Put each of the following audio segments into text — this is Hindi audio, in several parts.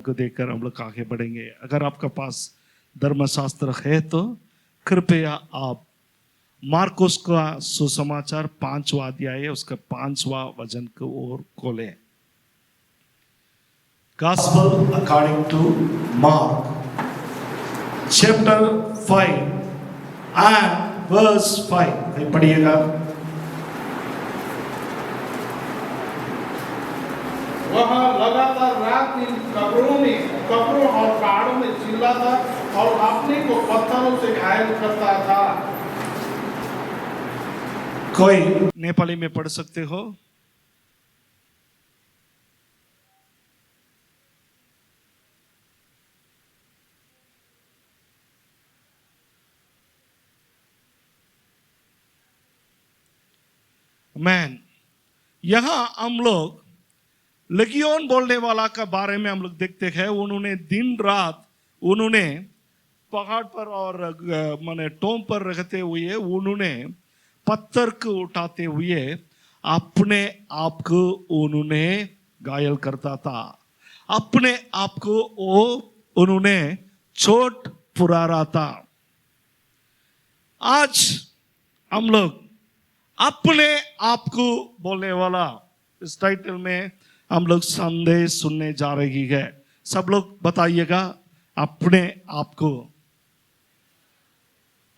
को देखकर हम लोग आगे बढ़ेंगे। अगर आपका पास धर्मशास्त्र है तो कृपया आप मार्कुस का सुसमाचार 5वां अध्याय उसका 5वां वचन को ओर खोलें। Gospel according to Mark chapter 5 and verse 5 पढ़िएगा। वह लगातार रात दिन कब्रों और पहाड़ों में चिल्लाता और अपने को पत्थरों से घायल करता था। कोई नेपाली में पढ़ सकते हो? मैन यहां हम लोग लगियोन बोलने वाला का बारे में हम लोग देखते हैं। उन्होंने दिन रात उन्होंने पहाड़ पर और माने टोम पर रहते हुए उन्होंने पत्थर को उठाते हुए अपने आप को उन्होंने घायल करता था। अपने आप को उन्होंने चोट पुरा रहा था। आज हम लोग अपने आप को बोलने वाला इस टाइटल में हम लोग संदेश सुनने जा रही है। सब लोग बताइएगा अपने आप को,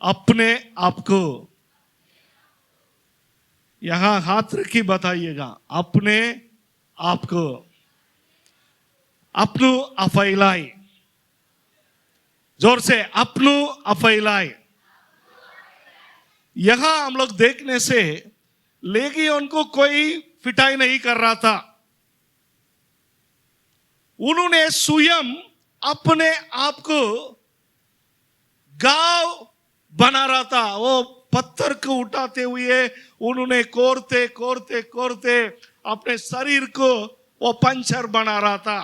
अपने आप को। यहां हाथ रखी बताइएगा अपने आप को। अपनू अफैलाई, जोर से अपनू अफैलाई। यहां हम लोग देखने से लेगी उनको कोई फिटाई नहीं कर रहा था। उन्होंने स्वयं अपने आप को गांव बना रहा था। वो पत्थर को उठाते हुए उन्होंने कोरते कोरते कोरते अपने शरीर को वो पंचर बना रहा था।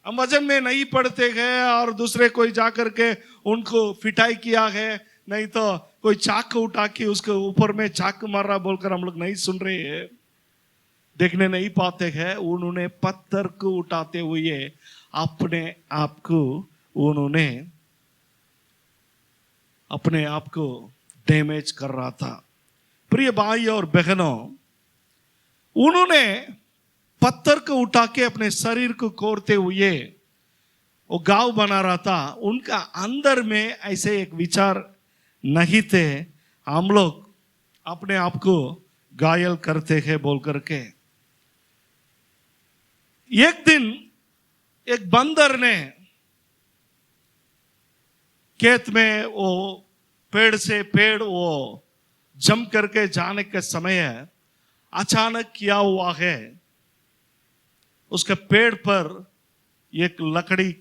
हम वजन में नहीं पड़ते गए और दूसरे कोई जाकर के उनको फिटाई किया है, नहीं तो कोई चाकू उठा के उसके ऊपर में चाकू मार रहा बोलकर हम लोग नहीं सुन रहे हैं, देखने नहीं पाते हैं। उन्होंने पत्थर को उठाते हुए अपने आप को उन्होंने अपने आप को डैमेज कर रहा था। प्रिय भाई और बहनों, उन्होंने पत्थर को उठा के अपने शरीर को कोरते हुए वो गांव बना रहा था। उनका अंदर में ऐसे एक विचार नहीं थे हम लोग अपने आप को घायल करते हैं बोल करके। एक दिन एक बंदर ने खेत में वो पेड़ से पेड़ वो जम करके जाने के समय अचानक क्या हुआ है, उसके पेड़ पर एक लकड़ी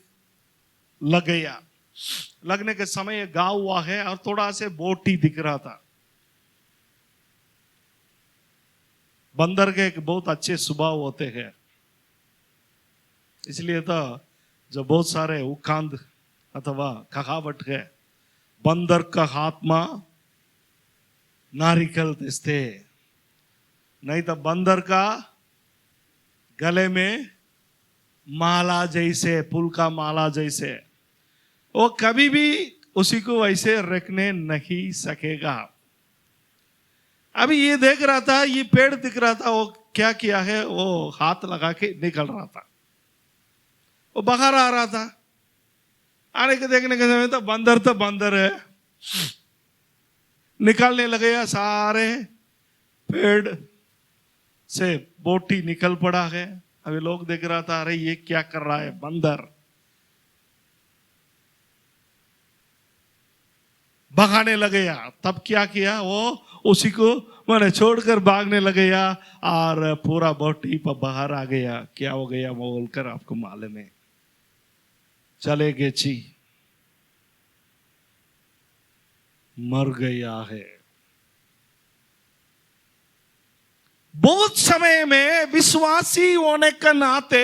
लग गया। लगने के समय गाँव हुआ है और थोड़ा से बोटी दिख रहा था। बंदर के एक बहुत अच्छे स्वभाव होते हैं, इसलिए तो जो बहुत सारे उकांद अथवा कहावट है, बंदर का हाथमा नारिकल तेस्ते, नहीं तो बंदर का गले में माला जैसे, फूल का माला जैसे, वो कभी भी उसी को वैसे रखने नहीं सकेगा। अभी ये देख रहा था, ये पेड़ दिख रहा था, वो क्या किया है, वो हाथ लगा के निकल रहा था। वो बाहर आ रहा था, आने के देखने के समय तो बंदर है, निकालने लगे या सारे पेड़ से बोटी निकल पड़ा है। अभी लोग देख रहा था, अरे ये क्या कर रहा है बंदर। भगाने लगे या तब क्या किया, वो उसी को मैंने छोड़कर भागने लगे या और पूरा बोटी पर बाहर आ गया। क्या हो गया वो बोलकर आपको मालूम है, चले गए छी, मर गया है। बहुत समय में विश्वासी होने के नाते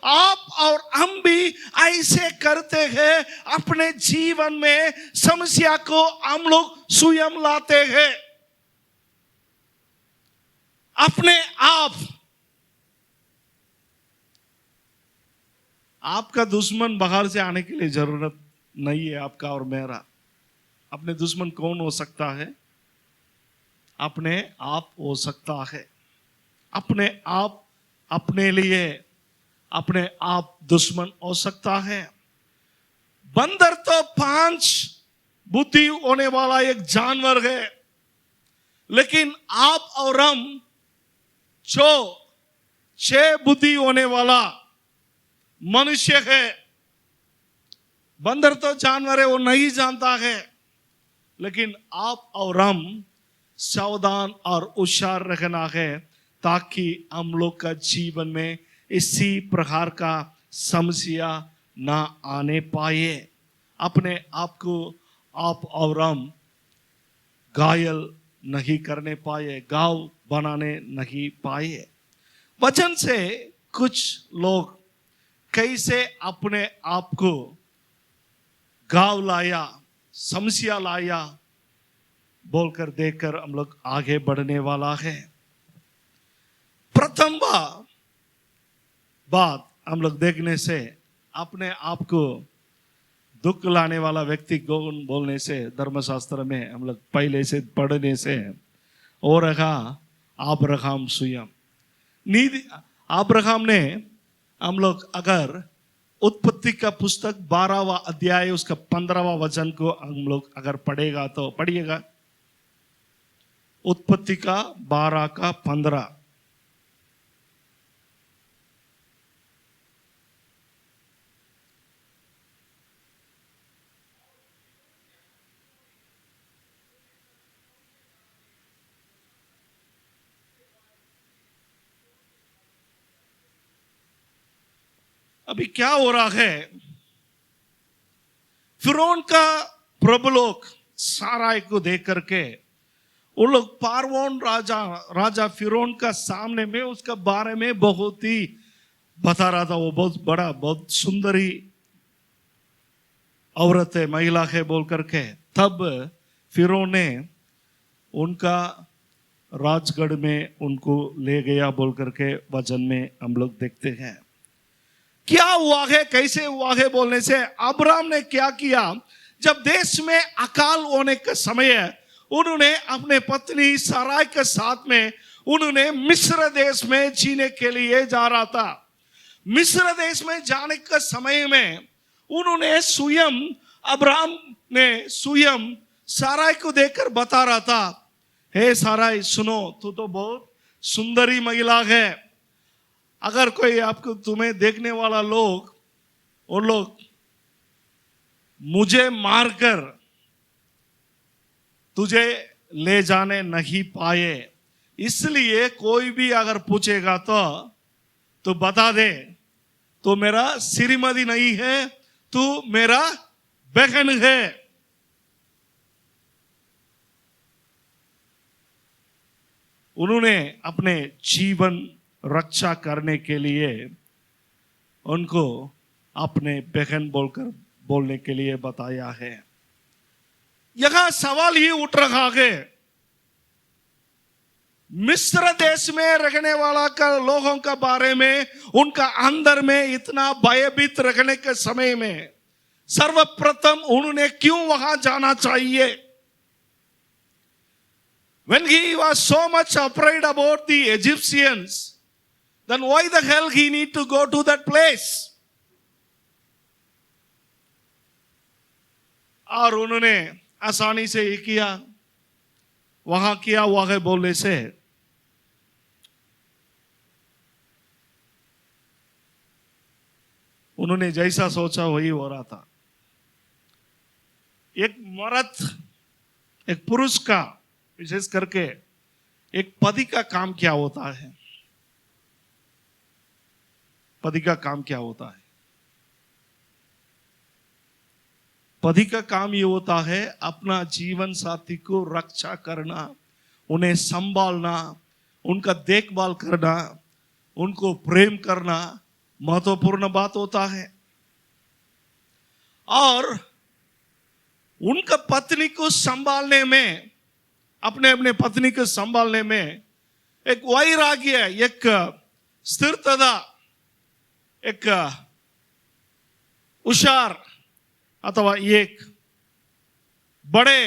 आप और हम भी ऐसे करते हैं। अपने जीवन में समस्या को हम लोग स्वयं लाते हैं। अपने आप आपका दुश्मन बाहर से आने के लिए जरूरत नहीं है, आपका और मेरा। अपने दुश्मन कौन हो सकता है? अपने आप हो सकता है। अपने आप अपने लिए अपने आप दुश्मन हो सकता है। बंदर तो 5 बुद्धि होने वाला एक जानवर है, लेकिन आप और हम जो 6 बुद्धि होने वाला मनुष्य है। बंदर तो जानवर है, वो नहीं जानता है, लेकिन आप और हम सावधान और होशियार रहना है, ताकि हम लोग का जीवन में इसी प्रकार का समस्या ना आने पाए। अपने आप को आप और हम घायल नहीं करने पाए, घाव बनाने नहीं पाए। वचन से कुछ लोग कैसे अपने आप को घाव लाया, समस्या लाया बोलकर देखकर हम लोग आगे बढ़ने वाला है। प्रथम बात हम लोग देखने से अपने आप को दुख लाने वाला व्यक्ति कौन बोलने से धर्मशास्त्र में हम लोग पहले से पढ़ने से और रहा अब्राहम स्वयं। नीति अब्राहम ने, हम लोग अगर उत्पत्ति का पुस्तक 12वां अध्याय उसका 15वां वचन को हम लोग अगर पढ़ेगा तो पढ़िएगा। उत्पत्ति का 12 का 15। अभी क्या हो रहा है? फिरौन का प्रभु लोग साराई को देख करके उन लोग पारवोन राजा फिरौन का सामने में उसका बारे में बहुत ही बता रहा था। वो बहुत बड़ा, बहुत सुंदरी औरत है, महिला है बोल करके। तब फिरौन ने उनका राजगढ़ में उनको ले गया बोल करके वचन में हम लोग देखते हैं। क्या हुआ है, कैसे हुआ है बोलने से अब्राहम ने क्या किया? जब देश में अकाल होने का समय है, उन्होंने अपने पत्नी साराई के साथ में उन्होंने मिस्र देश में जीने के लिए जा रहा था। मिस्र देश में जाने के समय में उन्होंने स्वयं, अब्राहम ने स्वयं साराई को देखकर बता रहा था, हे साराई सुनो, तू तो बहुत सुंदरी महिला है। अगर कोई आपको तुम्हें देखने वाला लोग, वो लोग मुझे मारकर तुझे ले जाने नहीं पाए, इसलिए कोई भी अगर पूछेगा तो बता दे, तो मेरा श्रीमती नहीं है, तू मेरा बहन है। उन्होंने अपने जीवन रक्षा करने के लिए उनको अपने बहन बोलने के लिए बताया है। यहां सवाल ही उठ रहा है, मिस्र देश में रहने वाला का लोगों का बारे में उनका अंदर में इतना भयभीत रखने के समय में सर्वप्रथम उन्होंने क्यों वहां जाना चाहिए? When he was so much afraid about the Egyptians, then why the hell he need to go to that place? और उन्होंने आसानी से ये किया, वहां किया हुआ है बोलने से उन्होंने जैसा सोचा वही हो रहा था। एक मर्द, एक पुरुष का, विशेष करके एक पति का काम क्या होता है? पति का काम क्या होता है? पति का काम ये होता है अपना जीवन साथी को रक्षा करना, उन्हें संभालना, उनका देखभाल करना, उनको प्रेम करना महत्वपूर्ण बात होता है। और उनका पत्नी को संभालने में, अपने पत्नी को संभालने में एक वैराग्य, एक स्थिरता, एक हुशार अथवा एक बड़े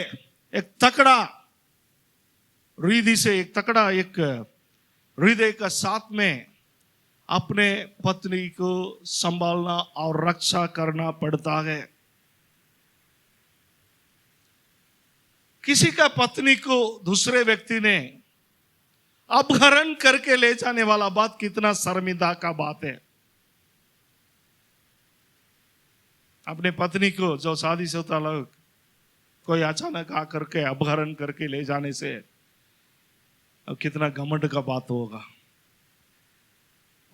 एक तकड़ा हृदय से एक तकड़ा एक हृदय का साथ में अपने पत्नी को संभालना और रक्षा करना पड़ता है। किसी का पत्नी को दूसरे व्यक्ति ने अपहरण करके ले जाने वाला बात कितना शर्मिंदा का बात है। अपने पत्नी को जो शादीशुदा लोग कोई अचानक आकर के अपहरण करके ले जाने से अब कितना घमंड का बात होगा।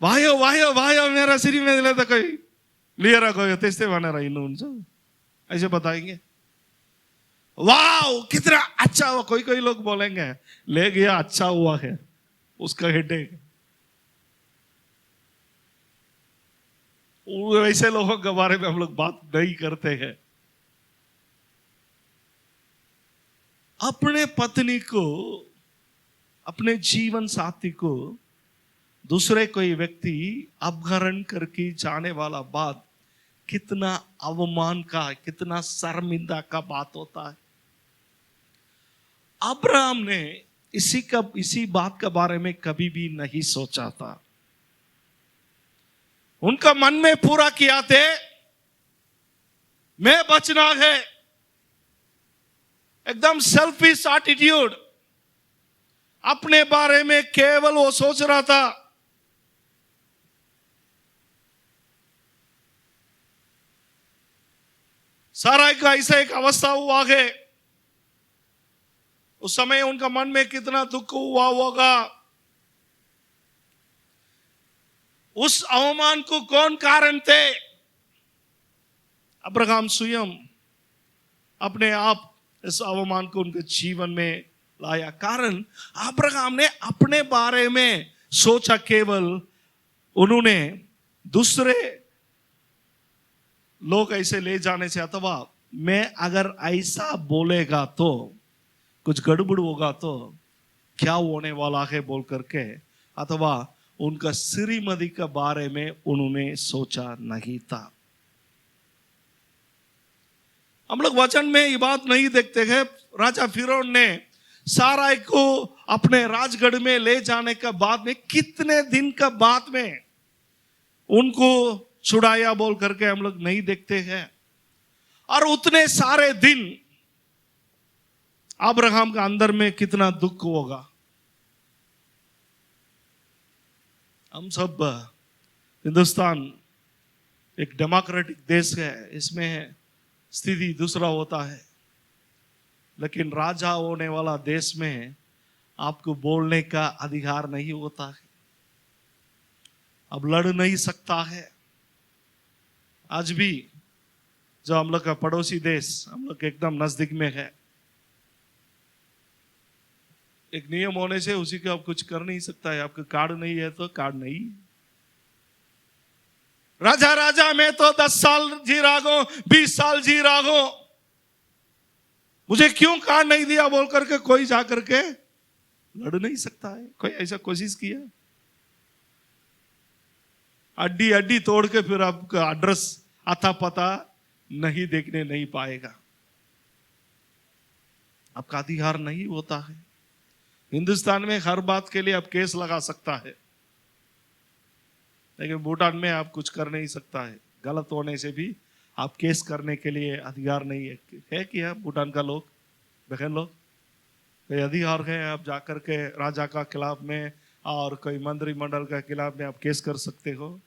वायो वायो वायो मेरा श्री में लेता कोई लिएर गयो त्यस्तै भनेर हिँड्नुहुन्छ, ऐसे बताएंगे। वाओ कितना अच्छा हुआ, कोई कोई लोग बोलेंगे ले गया अच्छा हुआ है उसका हेडेक। वैसे लोगों के बारे में हम लोग बात नहीं करते हैं। अपने पत्नी को अपने जीवन साथी को दूसरे कोई व्यक्ति अपहरण करके जाने वाला बात कितना अवमान का कितना शर्मिंदा का बात होता है। अब्राहम ने इसी बात के बारे में कभी भी नहीं सोचा था। उनका मन में पूरा किया थे मैं बचना है, एकदम सेल्फिश एटीट्यूड, अपने बारे में केवल वो सोच रहा था। सारा का ऐसा एक अवस्था हुआ है, उस समय उनका मन में कितना दुख हुआ होगा। उस अवमान को कौन कारण थे? अब्राहम स्वयं अपने आप इस अवमान को उनके जीवन में लाया। कारण अब्राहम ने अपने बारे में सोचा, केवल उन्होंने दूसरे लोग ऐसे ले जाने से अथवा मैं अगर ऐसा बोलेगा तो कुछ गड़बड़ होगा तो क्या होने वाला है बोल करके, अथवा उनका श्रीमती के बारे में उन्होंने सोचा नहीं था। हम लोग वचन में ये बात नहीं देखते हैं। राजा फिरौन ने साराई को अपने राजगढ़ में ले जाने के बाद में कितने दिन का बाद में उनको छुड़ाया बोल करके हम लोग नहीं देखते हैं। और उतने सारे दिन अब्राहम का अंदर में कितना दुख होगा। हम सब हिंदुस्तान एक डेमोक्रेटिक देश है, इसमें स्थिति दूसरा होता है, लेकिन राजा होने वाला देश में आपको बोलने का अधिकार नहीं होता है, अब लड़ नहीं सकता है। आज भी जो हम लोग का पड़ोसी देश हम लोग के एकदम नजदीक में है, एक नियम होने से उसी को आप कुछ कर नहीं सकता है। आपका कार्ड नहीं है तो कार्ड नहीं। राजा राजा मैं तो 10 साल जी रहा हूं, 20 साल जी रहा हूं, मुझे क्यों कार्ड नहीं दिया बोल करके कोई जा करके लड़ नहीं सकता है। कोई ऐसा कोशिश किया? अड्डी अड्डी तोड़ के फिर आपका एड्रेस आता पता नहीं देखने नहीं पाएगा। आपका अधिकार नहीं होता है। हिंदुस्तान में हर बात के लिए आप केस लगा सकता है, लेकिन भूटान में आप कुछ कर नहीं सकता है। गलत होने से भी आप केस करने के लिए अधिकार नहीं है कि आप भूटान का लोग बहन लोग कोई अधिकार है आप जाकर के राजा का खिलाफ में और कोई मंत्रिमंडल का खिलाफ में आप केस कर सकते हो।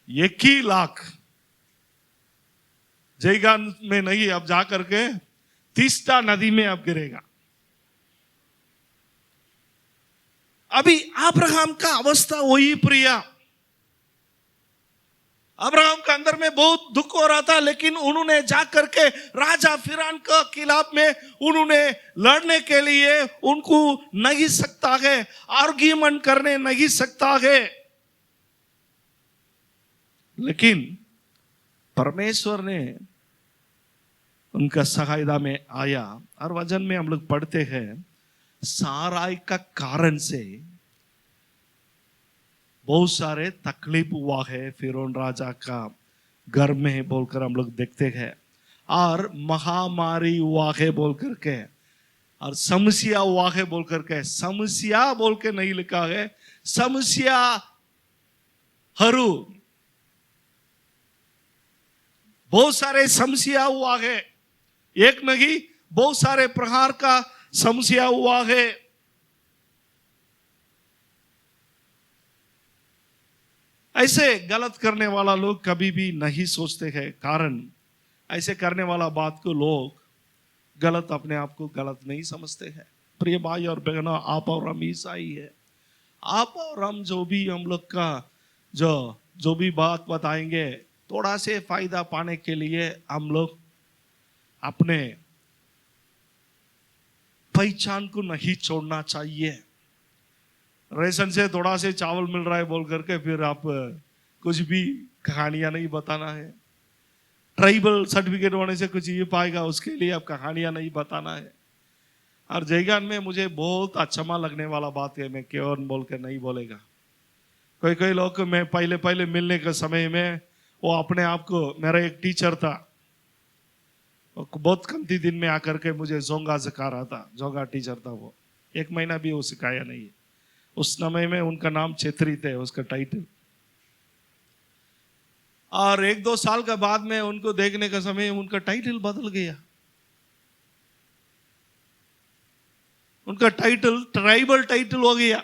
1 लाख जयगा में नहीं, आप जाकर के तीस्ता नदी में आप गिरेगा। अभी अब्राहम का अवस्था वही प्रिया। अब्राहम का अंदर में बहुत दुख हो रहा था, लेकिन उन्होंने जाकर के राजा फिरौन के खिलाफ में उन्होंने लड़ने के लिए उनको नहीं सकता है, आर्ग्यूमेंट करने नहीं सकता है। लेकिन परमेश्वर ने उनका सहायता में आया। और वचन में हम लोग पढ़ते हैं साराई का कारण से बहुत सारे तकलीफ हुआ है फिरौन राजा का घर में बोलकर हम लोग देखते हैं, और महामारी हुआ है बोल करके, और समस्या हुआ है बोल करके, समस्या बोल के नहीं लिखा है, समस्या हरू, बहुत सारे समस्या हुआ है, एक नहीं बहुत सारे प्रकार का समस्या हुआ है। ऐसे गलत करने वाला लोग कभी भी नहीं सोचते हैं, कारण ऐसे करने वाला बात को लोग गलत, अपने आप को गलत नहीं समझते हैं। प्रिय भाई और बहनों, आप और हम ईसाई है, आप और हम जो भी हम लोग का जो भी बात बताएंगे, थोड़ा से फायदा पाने के लिए हम लोग अपने पहचान को नहीं छोड़ना चाहिए। रेशन से थोड़ा से चावल मिल रहा है बोल करके फिर आप कुछ भी कहानियां नहीं बताना है। ट्राइबल सर्टिफिकेट होने से कुछ ये पाएगा, उसके लिए आप कहानियां नहीं बताना है। और जयगान में मुझे बहुत अचंभा लगने वाला बात है, मैं क्यों बोल के नहीं बोलेगा। कोई लोग मैं पहले मिलने के समय में वो अपने आप को, मेरा एक टीचर था, बहुत कमती दिन में आकर के मुझे जोंगा सिखा रहा था, जोंगा टीचर था वो, 1 महीना भी वो सिखाया नहीं। उस समय में उनका नाम छेत्री थे, उसका टाइटल। और 1-2 साल के बाद में उनको देखने का समय उनका टाइटल बदल गया, उनका टाइटल ट्राइबल टाइटल हो गया।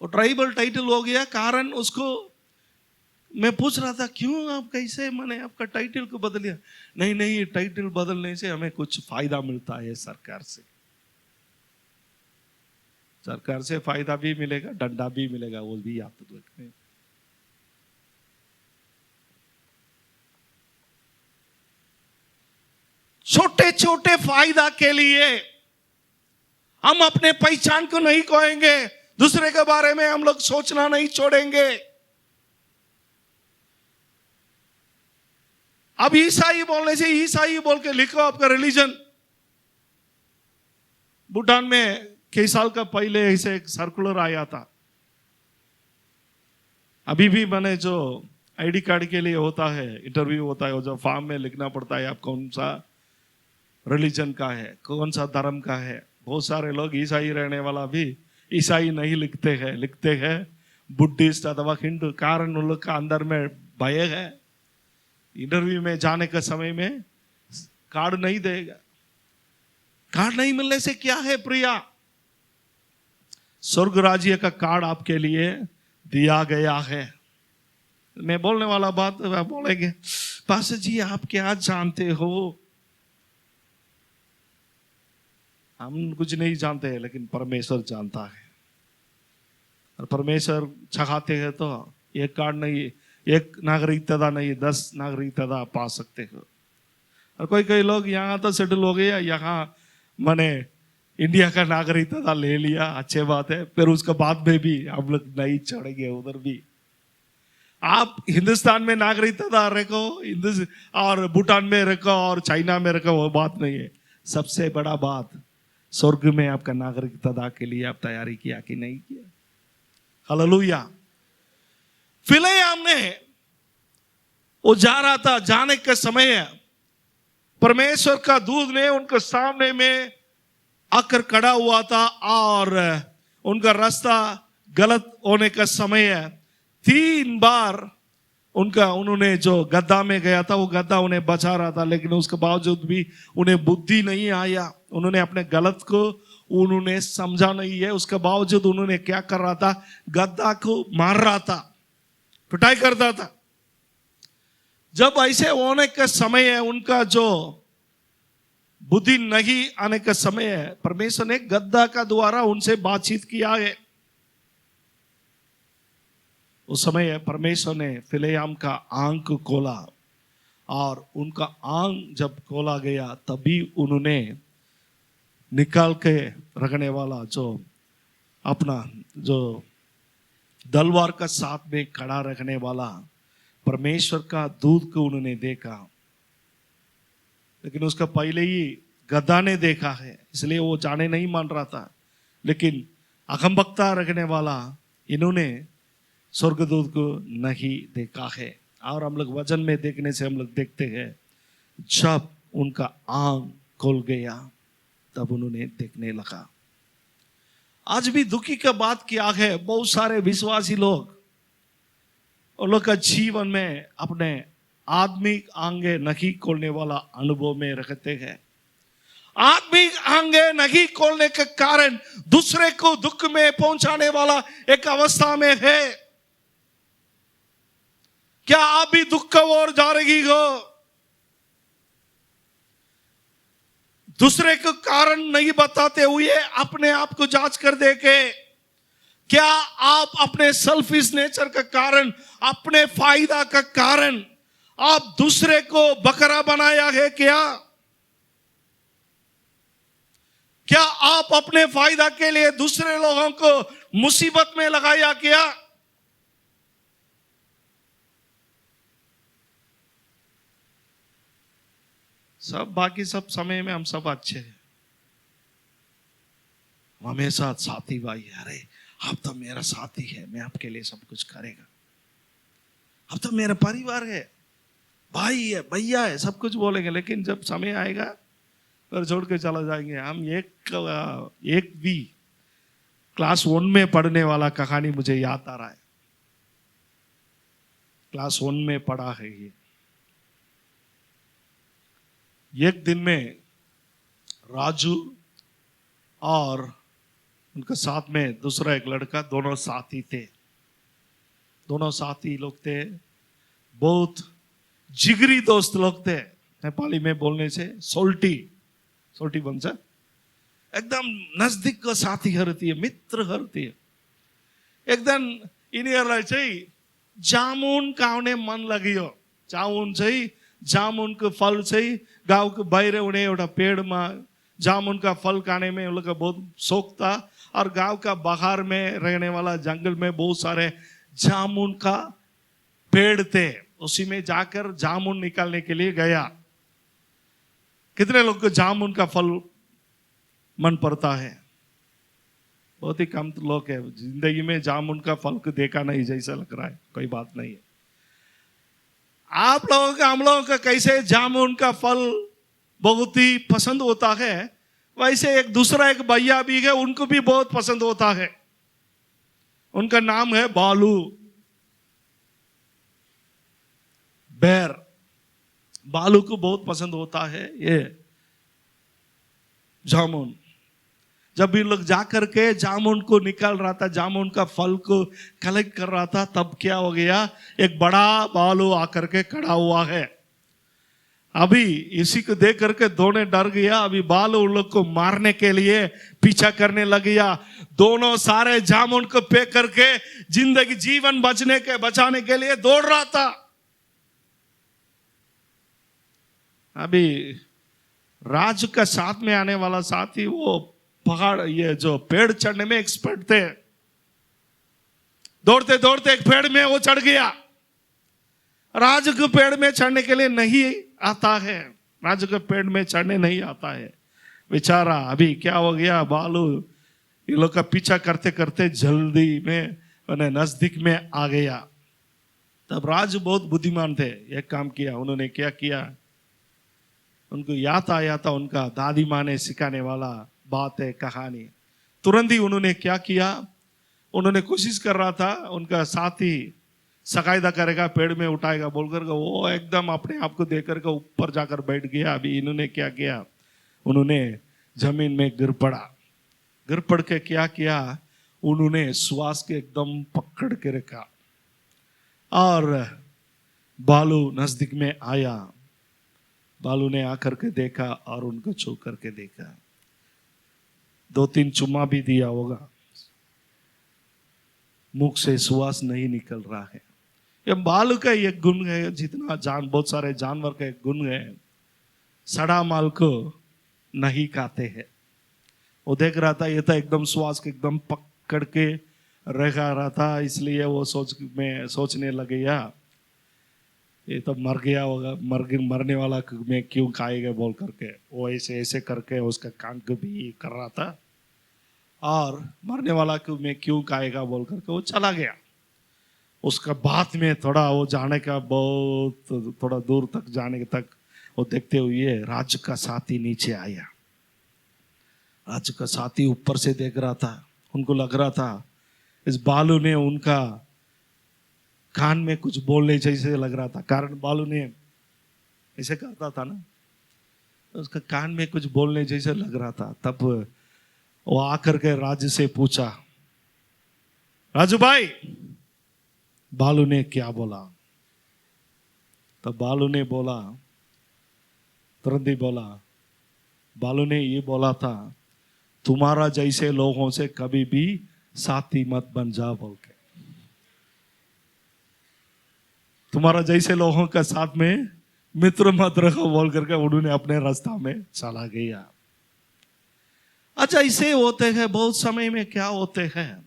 वो ट्राइबल टाइटल हो गया, कारण उसको मैं पूछ रहा था क्यों आप कैसे मैंने आपका टाइटल को बदल दिया। नहीं, टाइटल बदलने से हमें कुछ फायदा मिलता है, सरकार से फायदा भी मिलेगा, डंडा भी मिलेगा, वो भी आप तो देखते हैं। छोटे छोटे फायदा के लिए हम अपने पहचान को नहीं खोएंगे, दूसरे के बारे में हम लोग सोचना नहीं छोड़ेंगे। अब ईसाई बोलने से ईसाई बोल के लिखो आपका रिलीजन। भूटान में कई साल का पहले ऐसे एक सर्कुलर आया था, अभी भी मैंने जो आईडी कार्ड के लिए होता है, इंटरव्यू होता है, जो फॉर्म में लिखना पड़ता है आप कौन सा रिलीजन का है, कौन सा धर्म का है। बहुत सारे लोग ईसाई रहने वाला भी ईसाई नहीं लिखते हैं बुद्धिस्ट अथवा हिंदू, कारण उन लोग का अंदर में भय है। इंटरव्यू में जाने के समय में कार्ड नहीं देगा। कार्ड नहीं मिलने से क्या है प्रिया, स्वर्ग राज्य का कार्ड आपके लिए दिया गया है। मैं बोलने वाला बात आप बोलेंगे पास्टर जी आप क्या जानते हो। हम कुछ नहीं जानते हैं, लेकिन परमेश्वर जानता है। और परमेश्वर चाहते हैं तो एक कार्ड नहीं, एक नागरिकता नहीं, 10 नागरिकता पा सकते हो। और कोई लोग यहाँ तो सेटल हो गया, यहाँ मैंने इंडिया का नागरिकता ले लिया, अच्छे बात है, फिर उसके बाद में भी हम लोग नहीं चढ़ेंगे उधर भी। आप हिंदुस्तान में नागरिकता रखो, और भूटान में रखो और चाइना में रखो, वो बात नहीं है। सबसे बड़ा बात, स्वर्ग में आपका नागरिकता के लिए आप तैयारी किया कि नहीं किया। हालेलुया। फिलेयाम ने वो जा रहा था, जाने के समय परमेश्वर का दूत ने उनके सामने में आकर खड़ा हुआ था, और उनका रास्ता गलत होने का समय 3 बार उन्होंने जो गड्ढा में गया था वो गड्ढा उन्हें बचा रहा था, लेकिन उसके बावजूद भी उन्हें बुद्धि नहीं आया। उन्होंने अपने गलत को उन्होंने समझा नहीं है, उसके बावजूद उन्होंने क्या कर रहा था, गड्ढा को मार रहा था, पिटाई करता था। जब ऐसे होने का समय है, उनका जो बुद्धि नहीं आने का समय है, परमेश्वर ने गड्ढा का द्वारा उनसे बातचीत किया है। उस समय परमेश्वर ने फिलेयाम का आंख खोला, और उनका आंख जब खोला गया तभी उन्होंने निकाल के रखने वाला जो अपना जो तलवार का साथ में खड़ा रखने वाला परमेश्वर का दूत को उन्होंने देखा। लेकिन उसका पहले ही गधा ने देखा है, इसलिए वो जाने नहीं मान रहा था। लेकिन अकमबख्ता रखने वाला इन्होंने स्वर्गदूत को नहीं देखा है। और हम लोग वचन में देखने से हम लोग देखते हैं जब उनका आंख खुल गया तब उन्होंने देखने लगा। आज भी दुखी का बात क्या है, बहुत सारे विश्वासी लोग उन लोग का जीवन में अपने आत्मिक आंगे नहीं खोलने वाला अनुभव में रखते हैं। आत्मिक आंगे नहीं खोलने के कारण दूसरे को दुख में पहुंचाने वाला एक अवस्था में है। क्या आप भी दुख की ओर जा रही हो? दूसरे को कारण नहीं बताते हुए अपने आप को जांच कर देखे, क्या आप अपने सेल्फिश नेचर का कारण, अपने फायदा का कारण आप दूसरे को बकरा बनाया है? क्या आप अपने फायदा के लिए दूसरे लोगों को मुसीबत में लगाया क्या? सब बाकी सब समय में हम सब अच्छे हैं, हमेशा साथी भाई, अरे आप तो मेरा साथी है, मैं आपके लिए सब कुछ करेगा, अब तो मेरा परिवार है, भाई है, भैया है, सब कुछ बोलेंगे। लेकिन जब समय आएगा फिर छोड़ के चला जाएंगे। हम एक भी क्लास 1 में पढ़ने वाला कहानी मुझे याद आ रहा है। क्लास 1 में पढ़ा है ये। एक दिन में राजू और उनके साथ में दूसरा एक लड़का, दोनों साथी थे। दोनों साथी लोग थे, बहुत जिगरी दोस्त लोग थे। नेपाली में बोलने से सोल्टी भन्छ, एकदम नजदीक को साथीहरू थिए, मित्रहरू थिए। एक दिन यिनीहरूलाई चाहिँ जामुन खाउने मन लाग्यो। जामुनको फल चाहिँ गाउँको बाहिर हुने एउटा पेड़मा जामुन का फल खाने में उन लोग का बहुत शौक था। और गांव का बाहर में रहने वाला जंगल में बहुत सारे जामुन का पेड़ थे, उसी में जाकर जामुन निकालने के लिए गया। कितने लोग को जामुन का फल मन पड़ता है? बहुत ही कम लोग है। जिंदगी में जामुन का फल को देखा नहीं जैसा लग रहा है, कोई बात नहीं है। आप लोगों का, हम लोगों का कैसे जामुन का फल बहुत ही पसंद होता है, वैसे एक दूसरा एक भैया भी है, उनको भी बहुत पसंद होता है। उनका नाम है बालू, बैर। बालू को बहुत पसंद होता है ये जामुन। जब भी लोग जाकर के जामुन को निकाल रहा था, जामुन का फल को कलेक्ट कर रहा था, तब क्या हो गया, एक बड़ा बालू आकर के खड़ा हुआ है। अभी इसी को देख करके दोनों डर गया। अभी बालू उन लोग को मारने के लिए पीछा करने लग गया। दोनों सारे जामुन को फेंक करके जीवन बचाने के लिए दौड़ रहा था। अभी राजू का साथ में आने वाला साथी, वो पहाड़, ये जो पेड़ चढ़ने में एक्सपर्ट थे। दौड़ते दौड़ते एक पेड़ में वो चढ़ गया। राजू को पेड़ में चढ़ने के लिए नहीं आता है, राजू को पेड़ में चढ़ने नहीं आता है बेचारा। अभी क्या हो गया, बालू ये लोग का पीछा करते करते जल्दी में उन्हें नजदीक में आ गया। तब राजू बहुत बुद्धिमान थे, एक काम किया। उन्होंने क्या किया, उनको याद आया था उनका दादी माँ ने सिखाने वाला बात है, कहानी। तुरंत ही उन्होंने क्या किया, उन्होंने कोशिश कर रहा था उनका साथी सकायदा करेगा, पेड़ में उठाएगा बोलकर, वो एकदम अपने आप को देकर के ऊपर जाकर बैठ गया। अभी इन्होंने क्या किया, उन्होंने जमीन में गिर पड़ा। गिर पड़ के क्या किया, उन्होंने श्वास के एकदम पकड़ के रखा और बालू नजदीक में आया। बालू ने आकर के देखा और उनको छू करके देखा, 2-3 चुम्मा भी दिया होगा, मुख से श्वास नहीं निकल रहा है। ये बालू का एक गुण है, जितना बहुत सारे जानवर का एक गुण है, सड़ा माल को नहीं खाते हैं। वो देख रहा था, ये तो एकदम श्वास के एकदम पकड़ के रह रहा था, इसलिए वो सोचने लग गया ये तो मर गया होगा, मरने वाला मैं क्यों खाएगा बोल करके वो ऐसे ऐसे करके उसका कान को भी कर रहा था। और मरने वाला को मैं क्यों खाएगा बोल करके वो चला गया। उसका बाद में थोड़ा वो जाने का बहुत थोड़ा दूर तक जाने तक वो देखते हुए राजू का साथी नीचे आया। राजू का साथी ऊपर से देख रहा था, उनको लग रहा था इस बालू ने उनका कान में कुछ बोलने जैसे लग रहा था, कारण बालू ने ऐसे करता था ना, उसका कान में कुछ बोलने जैसे लग रहा था। तब वो आकर के राजू से पूछा, राजू भाई बालू ने क्या बोला? तब बालू ने बोला, तुरंत ही बोला, बालू ने ये बोला था तुम्हारा जैसे लोगों से कभी भी साथी मत बन जा बोल के, तुम्हारा जैसे लोगों का साथ में मित्र मत रखो बोल करके उन्होंने अपने रास्ता में चला गया। अच्छा, इसे होते हैं बहुत समय में क्या होते हैं,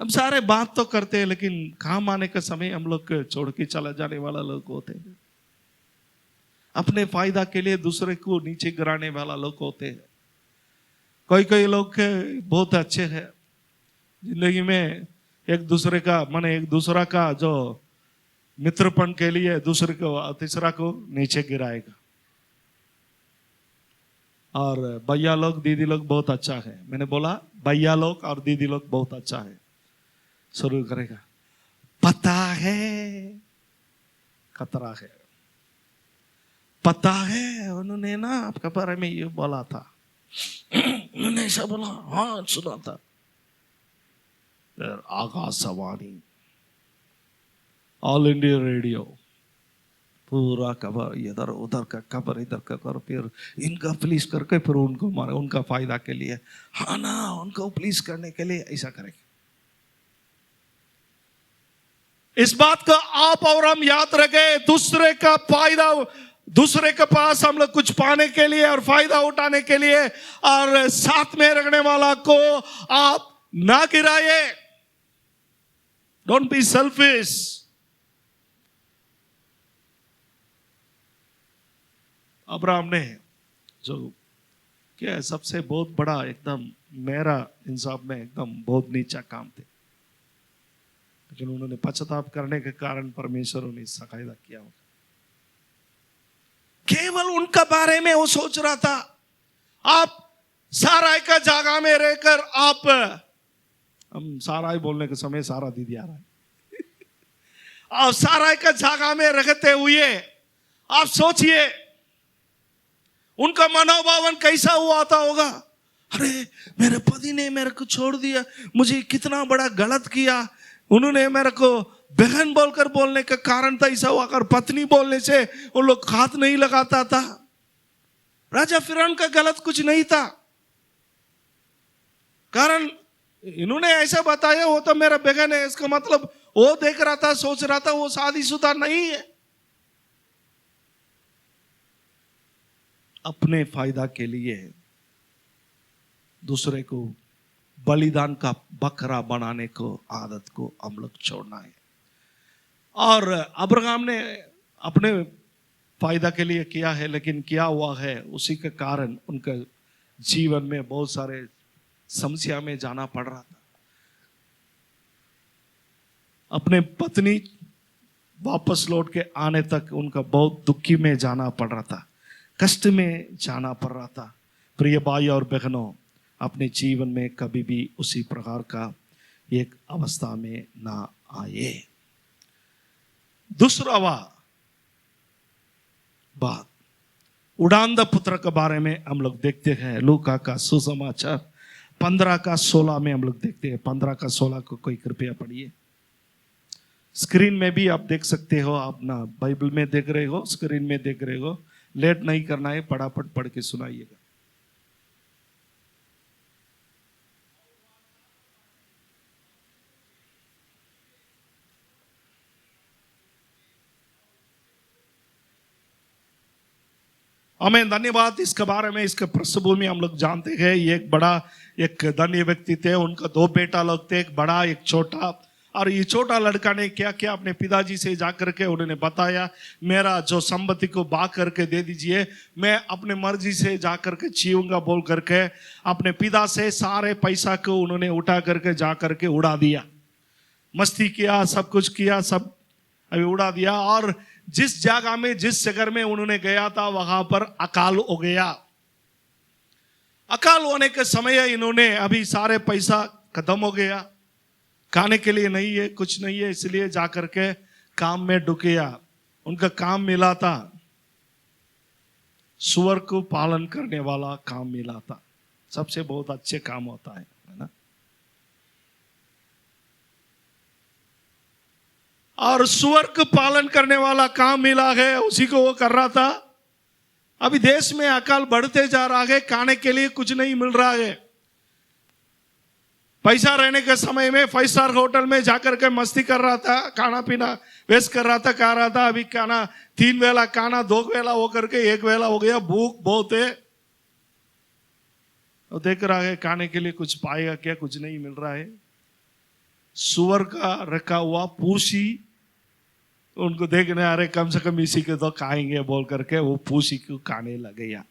हम सारे बात तो करते हैं लेकिन काम आने का समय हम लोग छोड़ के चला जाने वाला लोग होते हैं। अपने फायदा के लिए दूसरे को नीचे गिराने वाला लोग होते हैं। कोई कोई लोग बहुत अच्छे हैं, जिंदगी में एक दूसरे का माने एक दूसरा का जो मित्रपन के लिए दूसरे को तीसरा को नीचे गिराएगा। और भैया लोग दीदी लोग बहुत अच्छा है, मैंने बोला भैया लोग और दीदी लोग बहुत अच्छा है। शुरू करेगा, पता है खतरा है, पता है उन्होंने ना आपके बारे में ये बोला था, उन्होंने ऐसा बोला, हाँ सुना था। फिर आकाशवाणी, ऑल इंडिया रेडियो, पूरा कवर इधर उधर का कवर इधर का कर, फिर इनका प्लीज करके फिर उनको मारे, उनका फायदा के लिए, हाँ ना उनको प्लीज करने के लिए ऐसा करेंगे। इस बात को आप और हम याद रखें, दूसरे का फायदा, दूसरे के पास हम लोग कुछ पाने के लिए और फायदा उठाने के लिए और साथ में रखने वाला को आप ना गिराए। Don't be selfish. अब्राहम ने जो क्या सबसे बहुत बड़ा एकदम मेरा इंसाफ में एकदम बहुत नीचा काम थे, लेकिन उन्होंने पश्चाताप करने के कारण परमेश्वर उन्हें सहायता किया होगा। केवल उनका बारे में वो सोच रहा था। आप साराई का जगह में रहकर आप, हम साराई बोलने के समय सारा दीदी आ रहा है आप साराई का जगह में रहते हुए आप सोचिए उनका मनोभावन कैसा हुआ था होगा। अरे मेरे पति ने मेरे को छोड़ दिया, मुझे कितना बड़ा गलत किया, उन्होंने मेरे को बहन बोलकर बोलने का कारण था ऐसा हुआ, अगर पत्नी बोलने से उन लोग हाथ नहीं लगाता था। राजा फिरौन का गलत कुछ नहीं था, कारण इन्होंने ऐसा बताया वो तो मेरा बहन है, इसका मतलब वो देख रहा था, सोच रहा था वो शादीशुदा नहीं है। अपने फायदा के लिए दूसरे को बलिदान का बकरा बनाने को आदत को हम लोग छोड़ना है। और अब्राहम ने अपने फायदा के लिए किया है, लेकिन क्या हुआ है उसी के कारण उनका जीवन में बहुत सारे समस्या में जाना पड़ रहा था। अपने पत्नी वापस लौट के आने तक उनका बहुत दुखी में जाना पड़ रहा था, कष्ट में जाना पड़ रहा था। प्रिय भाई और बहनों, अपने जीवन में कभी भी उसी प्रकार का एक अवस्था में ना आए। दूसरा बात, उड़ानदा पुत्र के बारे में हम लोग देखते हैं। लूका का सुसमाचार 15 का 16 में हम लोग देखते हैं। 15 का 16 को कोई कृपया पढ़िए। स्क्रीन में भी आप देख सकते हो, आप ना बाइबल में देख रहे हो, स्क्रीन में देख रहे हो, लेट नहीं करना है, फटाफट पढ़ के सुनाइएगा। हमें धन्यवाद। इसके बारे में, इसके पृष्ठभूमि हम लोग जानते हैं। ये एक बड़ा एक धन्य व्यक्ति थे, उनका 2 बेटा लोग थे, एक बड़ा एक छोटा। और ये छोटा लड़का ने क्या किया, अपने पिताजी से जाकर के उन्होंने बताया, मेरा जो संपत्ति को बाग करके दे दीजिए, मैं अपने मर्जी से जाकर के जीऊंगा बोल करके अपने पिता से सारे पैसा को उन्होंने उठा करके जा करके उड़ा दिया। मस्ती किया, सब कुछ किया, सब अभी उड़ा दिया। और जिस जगह में, जिस शहर में उन्होंने गया था, वहां पर अकाल हो गया। अकाल होने के समय इन्होंने अभी सारे पैसा खत्म हो गया, खाने के लिए नहीं है, कुछ नहीं है, इसलिए जाकर के काम में डुकिया। उनका काम मिला था, सुअर को पालन करने वाला काम मिला था। सबसे बहुत अच्छे काम होता है ना। और सुअर को पालन करने वाला काम मिला है, उसी को वो कर रहा था। अभी देश में अकाल बढ़ते जा रहा है, खाने के लिए कुछ नहीं मिल रहा है। पैसा रहने के समय में 5 स्टार होटल में जाकर के मस्ती कर रहा था, खाना पीना वेस्ट कर रहा था, खा रहा था। अभी खाना 3 वेला खाना 2 वेला हो करके 1 वेला हो गया, भूख बहुत है। और देख रहा है खाने के लिए कुछ पाएगा क्या, कुछ नहीं मिल रहा है। सुअर का रखा हुआ पूसी उनको देखने आ रहे, कम से कम इसी के तो खाएंगे बोल करके वो पूसी को खाने लगे। या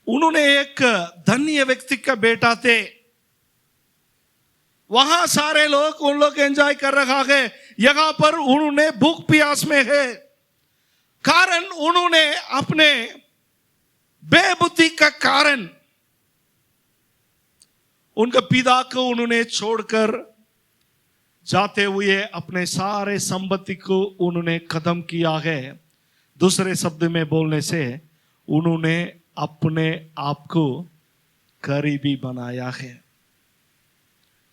उन्होंने एक धन्य व्यक्ति का बेटा थे, वहां सारे लोग उन लोग एंजॉय कर रहा है, यहां पर उन्होंने भूख प्यास में है। कारण उन्होंने अपने बेबुद्धि का कारण उनके पिता को उन्होंने छोड़कर जाते हुए अपने सारे संपत्ति को उन्होंने खत्म किया है। दूसरे शब्द में बोलने से उन्होंने अपने आप को गरीबी बनाया है।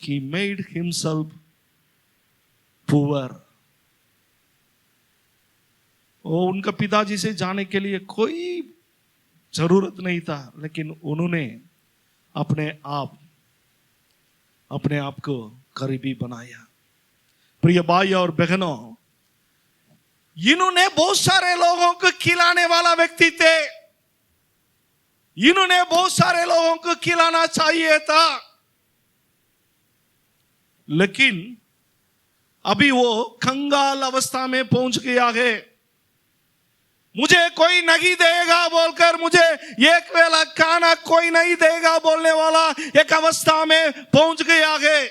He made himself poor। वो उनका पिताजी से जाने के लिए कोई जरूरत नहीं था, लेकिन उन्होंने अपने आप को गरीबी बनाया। प्रिय भाई और बहनों, इन्होंने बहुत सारे लोगों को खिलाने वाला व्यक्ति थे, इन्होंने बहुत सारे लोगों को खिलाना चाहिए था, लेकिन अभी वो कंगाल अवस्था में पहुंच गया है। मुझे कोई नहीं देगा बोलकर, मुझे एक वेला खाना कोई नहीं देगा बोलने वाला एक अवस्था में पहुंच गया है।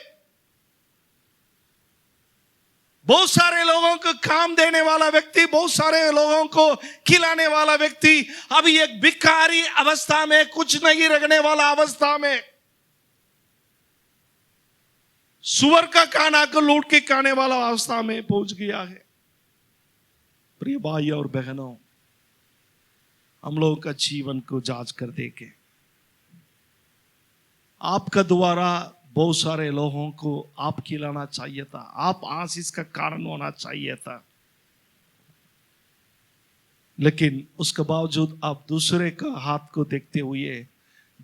बहुत सारे लोगों को काम देने वाला व्यक्ति, बहुत सारे लोगों को खिलाने वाला व्यक्ति अभी एक भिखारी अवस्था में, कुछ नहीं रखने वाला अवस्था में, सुअर का खाना को लूट के खाने वाला अवस्था में पहुंच गया है। प्रिय भाई और बहनों, हम लोगों का जीवन को जांच कर देखें। आपका द्वारा बहुत सारे लोगों को आप खिलाना चाहिए था, आप आशीष का कारण होना चाहिए था, लेकिन उसके बावजूद आप दूसरे का हाथ को देखते हुए,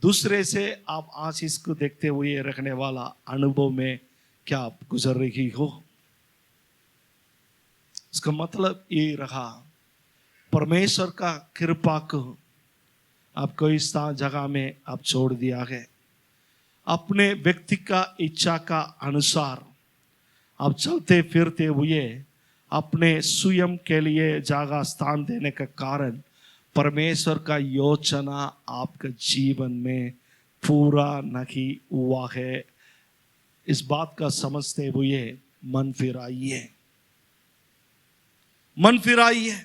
दूसरे से आप आशीष को देखते हुए रखने वाला अनुभव में क्या आप गुजर रही हो। इसका मतलब ये रहा, परमेश्वर का कृपा को आपको इस जगह में आप छोड़ दिया है। अपने व्यक्ति का इच्छा का अनुसार आप चलते फिरते हुए अपने स्वयं के लिए जगह स्थान देने का कारण परमेश्वर का योजना आपके जीवन में पूरा नहीं हुआ है। इस बात का समझते हुए मन फिराइए, मन फिराइए।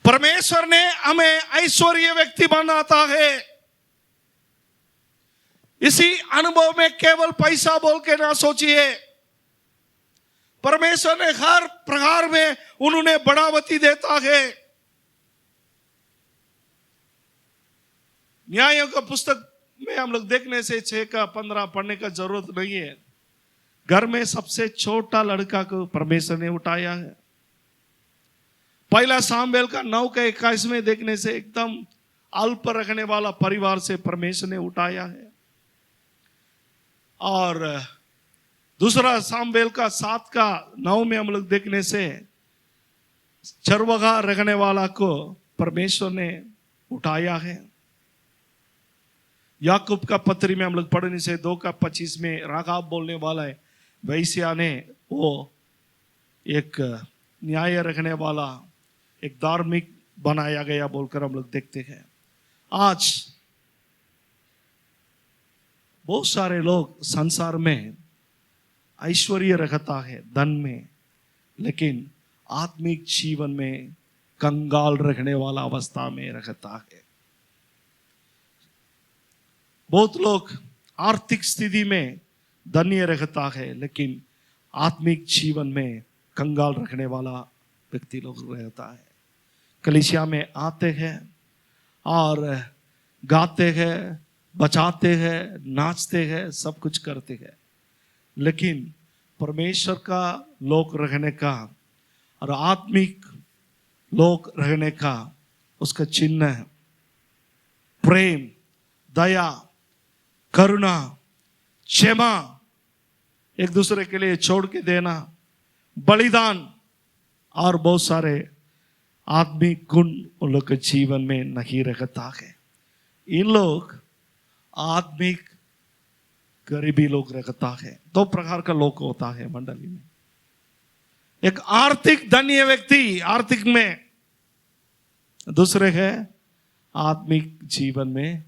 परमेश्वर ने हमें ऐश्वर्य व्यक्ति बनाता है। इसी अनुभव में केवल पैसा बोल के ना सोचिए। परमेश्वर ने हर प्रकार में उन्होंने बढ़ावती देता है। न्यायों का पुस्तक में हम लोग देखने से 6 का 15 पढ़ने का जरूरत नहीं है। घर में सबसे छोटा लड़का को परमेश्वर ने उठाया है। पहला सामुएल का 9 का 21 में देखने से एकदम अल्प रखने वाला परिवार से परमेश्वर ने उठाया है। और दूसरा सामुएल का 7 का 9 में हम लोग देखने से चरवाहा रखने वाला को परमेश्वर ने उठाया है। याकूब का पत्री में हम लोग पढ़ने से 2:25 में रागाब बोलने वाला है, वैश्या ने वो एक न्याय रखने वाला, एक धार्मिक बनाया गया बोलकर हम लोग देखते हैं। आज बहुत सारे लोग संसार में ऐश्वर्य रखता है धन में, लेकिन आत्मिक जीवन में कंगाल रखने वाला अवस्था में रखता है। बहुत लोग आर्थिक स्थिति में धन्य रखता है, लेकिन आत्मिक जीवन में कंगाल रखने वाला व्यक्ति लोग रहता है। कलीसिया में आते हैं और गाते हैं, बचाते हैं, नाचते हैं, सब कुछ करते हैं, लेकिन परमेश्वर का लोक रहने का और आत्मिक लोक रहने का उसका चिन्ह है प्रेम, दया, करुणा, क्षमा, एक दूसरे के लिए छोड़ के देना, बलिदान और बहुत सारे आत्मिक गुण उन लोग के जीवन में नहीं रहता है। इन लोग आत्मिक गरीबी लोग रहता है। दो प्रकार का लोग होता है मंडली में, एक आर्थिक धन्य व्यक्ति आर्थिक में, दूसरे है आत्मिक जीवन में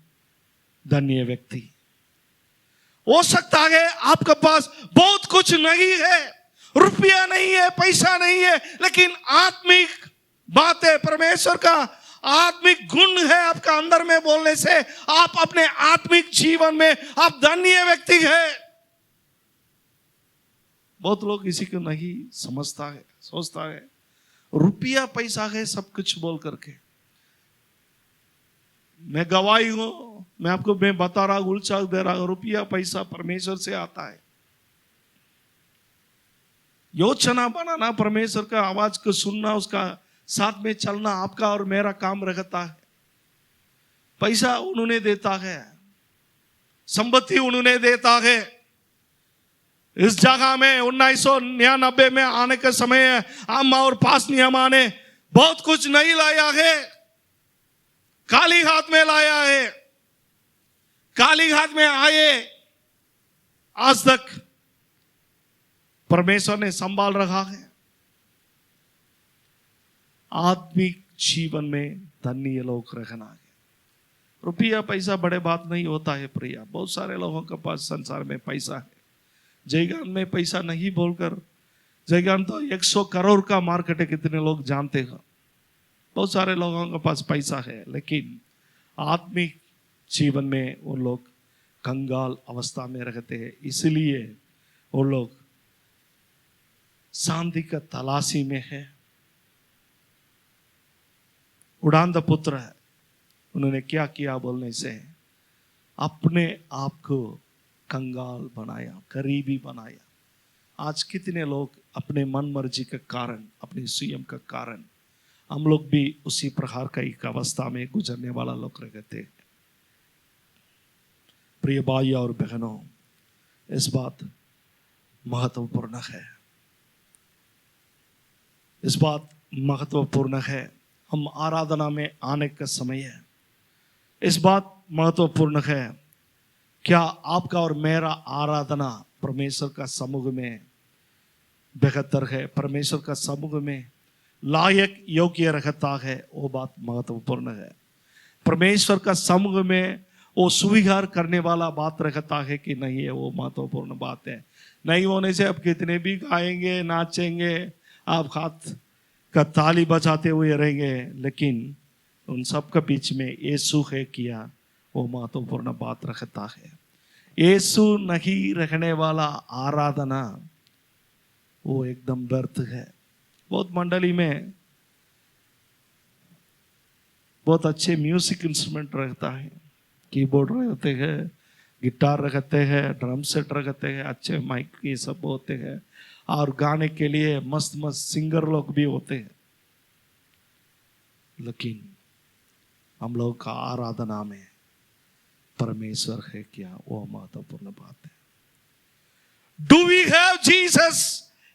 धन्य व्यक्ति। हो सकता है आपके पास बहुत कुछ नहीं है, रुपया नहीं है, पैसा नहीं है, लेकिन आत्मिक बातें, परमेश्वर का आत्मिक गुण है आपका अंदर में बोलने से आप अपने आत्मिक जीवन में आप धन्य व्यक्ति है। बहुत लोग इसी को नहीं समझता है, सोचता है रुपया पैसा है सब कुछ बोल करके। मैं गवाही हूं, मैं आपको मैं बता रहा हूं, उल्चा दे रहा हूं, रुपया पैसा परमेश्वर से आता है। योजना बनाना, परमेश्वर का आवाज को सुनना, उसका साथ में चलना आपका और मेरा काम रहता है। पैसा उन्होंने देता है, संपत्ति उन्होंने देता है। इस जगह में 1999 में आने के समय हम और पास नियमा ने बहुत कुछ नहीं लाया है, खाली हाथ में लाया है। खाली हाथ में आए, आज तक परमेश्वर ने संभाल रखा है। आत्मिक जीवन में धन्य लोग रखना है। रुपया पैसा बड़े बात नहीं होता है प्रिया। बहुत सारे लोगों के पास संसार में पैसा है, जयगान में पैसा नहीं बोलकर, जयगान तो 100 करोड़ का मार्केट है, कितने लोग जानते हैं। बहुत सारे लोगों के पास पैसा है, लेकिन आत्मिक जीवन में वो लोग कंगाल अवस्था में रहते हैं। इसलिए वो लोग शांति का तलाशी में है। उड़ान द पुत्र है, उन्होंने क्या किया बोलने से अपने आप को कंगाल बनाया, गरीबी बनाया। आज कितने लोग अपने मन मर्जी के कारण, अपने स्वयं का कारण, हम लोग भी उसी प्रकार का एक अवस्था में गुजरने वाला लोग रहते हैं। प्रिय भाई और बहनों, इस बात महत्वपूर्ण है, इस बात महत्वपूर्ण है। हम आराधना में आने का समय है, इस बात महत्वपूर्ण है। क्या आपका और मेरा आराधना परमेश्वर का समूह में बेहतर है, परमेश्वर का समूह में लायक योग्य रखता है? वो बात महत्वपूर्ण है। परमेश्वर का समूह में वो स्वीकार करने वाला बात रखता है कि नहीं है, वो महत्वपूर्ण बात है। नहीं होने से आप कितने भी गाएंगे, नाचेंगे, आप हाथ का ताली बजाते हुए रहेंगे, लेकिन उन सब के बीच में यीशु है किया, वो महत्वपूर्ण बात रखता है। यीशु नहीं रखने वाला आराधना वो एकदम व्यर्थ है। बहुत मंडली में बहुत अच्छे म्यूजिक इंस्ट्रूमेंट रहता है, कीबोर्ड रहते हैं, गिटार रखते हैं, ड्रम सेट रखते हैं, अच्छे माइक ये सब होते हैं, और गाने के लिए मस्त मस्त सिंगर लोग भी होते हैं। लेकिन हम लोग का आराधना में परमेश्वर है क्या, वो महत्वपूर्ण बात है। Do we have Jesus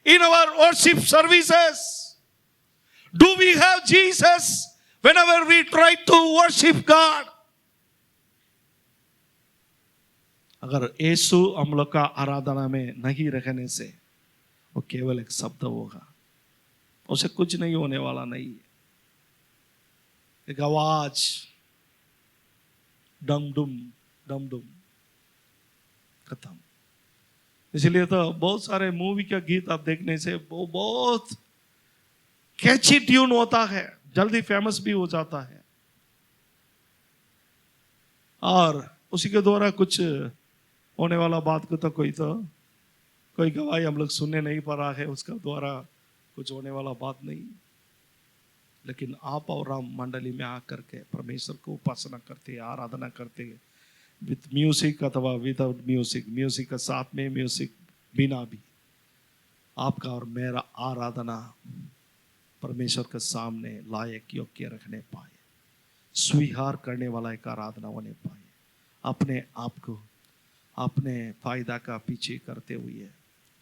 in our worship services? Do we have Jesus whenever we try to worship God? अगर यीशु हम लोग का आराधना में नहीं रहने से वो केवल एक शब्द होगा, उसे कुछ नहीं होने वाला नहीं है। एक आवाज, डम डुम खत्म। इसलिए तो बहुत सारे मूवी का गीत आप देखने से वो बहुत कैची ट्यून होता है, जल्दी फेमस भी हो जाता है, और उसी के द्वारा कुछ होने वाला बात को तो कोई गवाही हम लोग सुनने नहीं पा रहा है, उसका द्वारा कुछ होने वाला बात नहीं। लेकिन आप और हम मंडली में आकर के परमेश्वर को उपासना करते हैं, आराधना करते हैं, विथ म्यूजिक अथवा विदाउट म्यूजिक, म्यूजिक के साथ में, म्यूजिक बिना भी, आपका और मेरा आराधना परमेश्वर के सामने लायक योग्य रखने पाए, स्वीकार करने वाला एक आराधना होने पाए। अपने आप को अपने फायदा का पीछे करते हुए,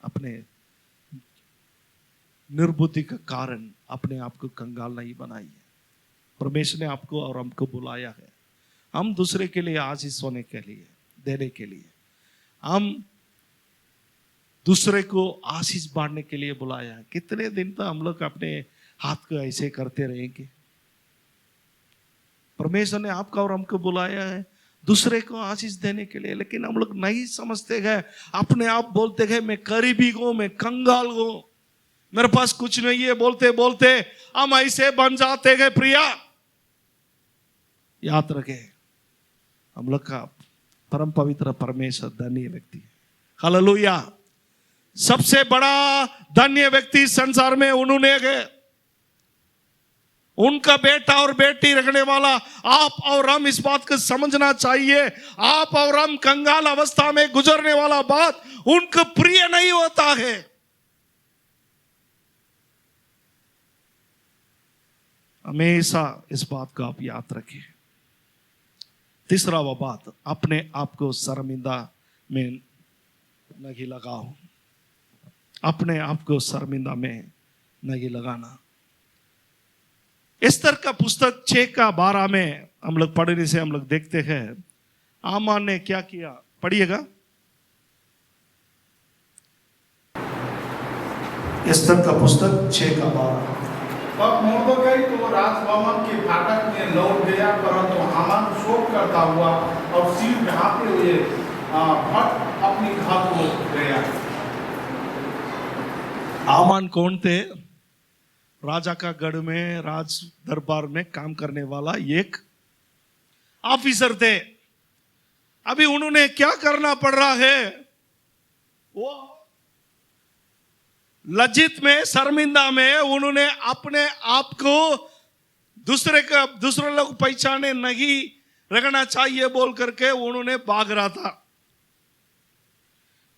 अपने निर्बुद्धि का कारण अपने आप को कंगाल नहीं बनाइए। परमेश्वर ने आपको और हमको बुलाया है, हम दूसरे के लिए आशीष होने के लिए, देने के लिए, हम दूसरे को आशीष बांटने के लिए बुलाया है। कितने दिन तक हम लोग अपने हाथ को ऐसे करते रहेंगे? परमेश्वर ने आपका और हमको बुलाया है दूसरे को आशीष देने के लिए, लेकिन हम लोग नहीं समझते हैं। अपने आप बोलते हैं मैं गरीबी हूं, मैं कंगाल हूं, मेरे पास कुछ नहीं है, बोलते बोलते हम ऐसे बन जाते हैं। प्रिया, याद रखे, हम लोग का परम पवित्र परमेश्वर धन्य व्यक्ति है। हालेलुया। सबसे बड़ा धन्य व्यक्ति संसार में उन्होंने है, उनका बेटा और बेटी रखने वाला आप और हम। इस बात को समझना चाहिए, आप और हम कंगाल अवस्था में गुजरने वाला बात उनको प्रिय नहीं होता है। हमेशा इस बात को आप याद रखें। तीसरा वो बात, अपने आप को शर्मिंदा में नहीं लगाओ। अपने आप को शर्मिंदा में नहीं लगाना। एस्तर का पुस्तक 6:12 में हम लोग पढ़ने से हम लोग देखते हैं आमान ने क्या किया, पढ़िएगा। एस्तर का पुस्तक 6:12। तब मुर्दोकाई तो राजभवन के फाटक में लौट गया, परंतु हामान शोक करता हुआ और सिर ढांपते हुए फट अपनी घर को गया। आमान कौन थे? राजा का गढ़ में, राज दरबार में काम करने वाला एक ऑफिसर थे। अभी उन्होंने क्या करना पड़ रहा है? वो लज्जित में, शर्मिंदा में, उन्होंने अपने आप को दूसरे लोग पहचाने नहीं रखना चाहिए बोल करके उन्होंने भाग रहा था।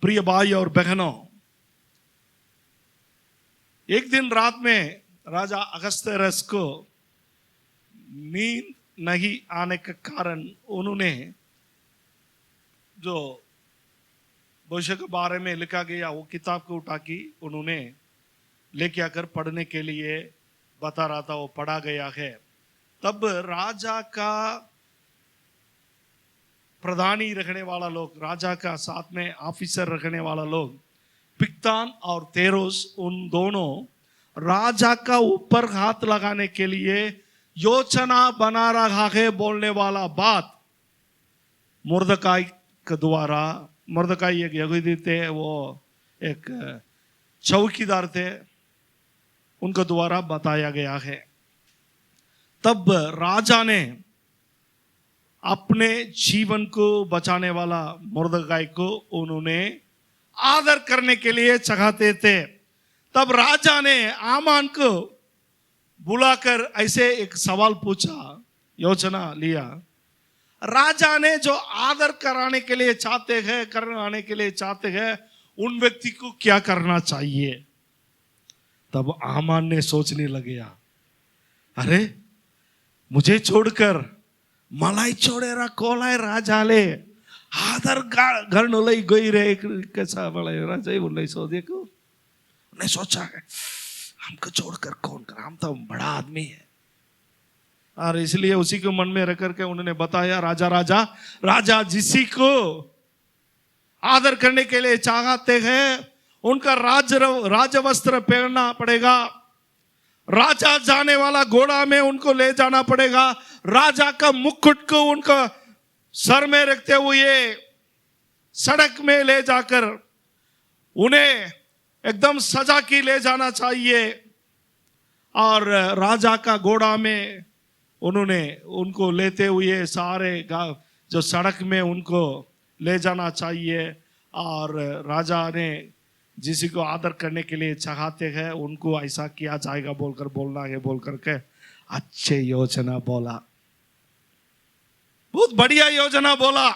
प्रिय भाई और बहनों, एक दिन रात में राजा अगस्त्यरस को नींद नहीं आने के कारण उन्होंने जो भविष्य के बारे में लिखा गया वो किताब को उठा के उन्होंने लेके आकर पढ़ने के लिए बता रहा था, वो पढ़ा गया है। तब राजा का प्रधानी रखने वाला लोग, राजा का साथ में ऑफिसर रखने वाला लोग, पिक्तान और तेरोस, उन दोनों राजा का ऊपर हाथ लगाने के लिए योजना बना रहा है बोलने वाला बात मुर्दकाई के द्वारा। मुर्दकाई एक यहूदी थे, वो एक चौकीदार थे, उनके द्वारा बताया गया है। तब राजा ने अपने जीवन को बचाने वाला मुर्दकाई को उन्होंने आदर करने के लिए चाहते थे। तब राजा ने आमान को बुलाकर ऐसे एक सवाल पूछा, योजना लिया। राजा ने जो आदर कराने के लिए चाहते हैं, कराने के लिए चाहते हैं, उन व्यक्ति को क्या करना चाहिए? तब आमान ने सोचने लगे, अरे मुझे छोड़कर मलाई छोड़ेरा कोलाय राजाले आदर गर्नलाई गइरहेको कैसा मलाई राजा उनलाई सोधेको। उन्हें सोचा है हमको छोड़कर कौन कर, हम तो बड़ा आदमी है। और इसलिए उसी को मन में रख करके उन्होंने बताया, राजा जिसी को आदर करने के लिए चाहते हैं, उनका राज वस्त्र पहनना पड़ेगा, राजा जाने वाला घोड़ा में उनको ले जाना पड़ेगा, राजा का मुकुट को उनका सर में रखते हुए सड़क में ले जाकर उन्हें एकदम सजा की ले जाना चाहिए। और राजा का घोड़ा में उन्होंने उनको लेते हुए सारे जो सड़क में उनको ले जाना चाहिए। और राजा ने जिसी को आदर करने के लिए चाहते हैं उनको ऐसा किया जाएगा बोलकर बोलना है, बोल करके अच्छे योजना बोला, बहुत बढ़िया योजना बोला,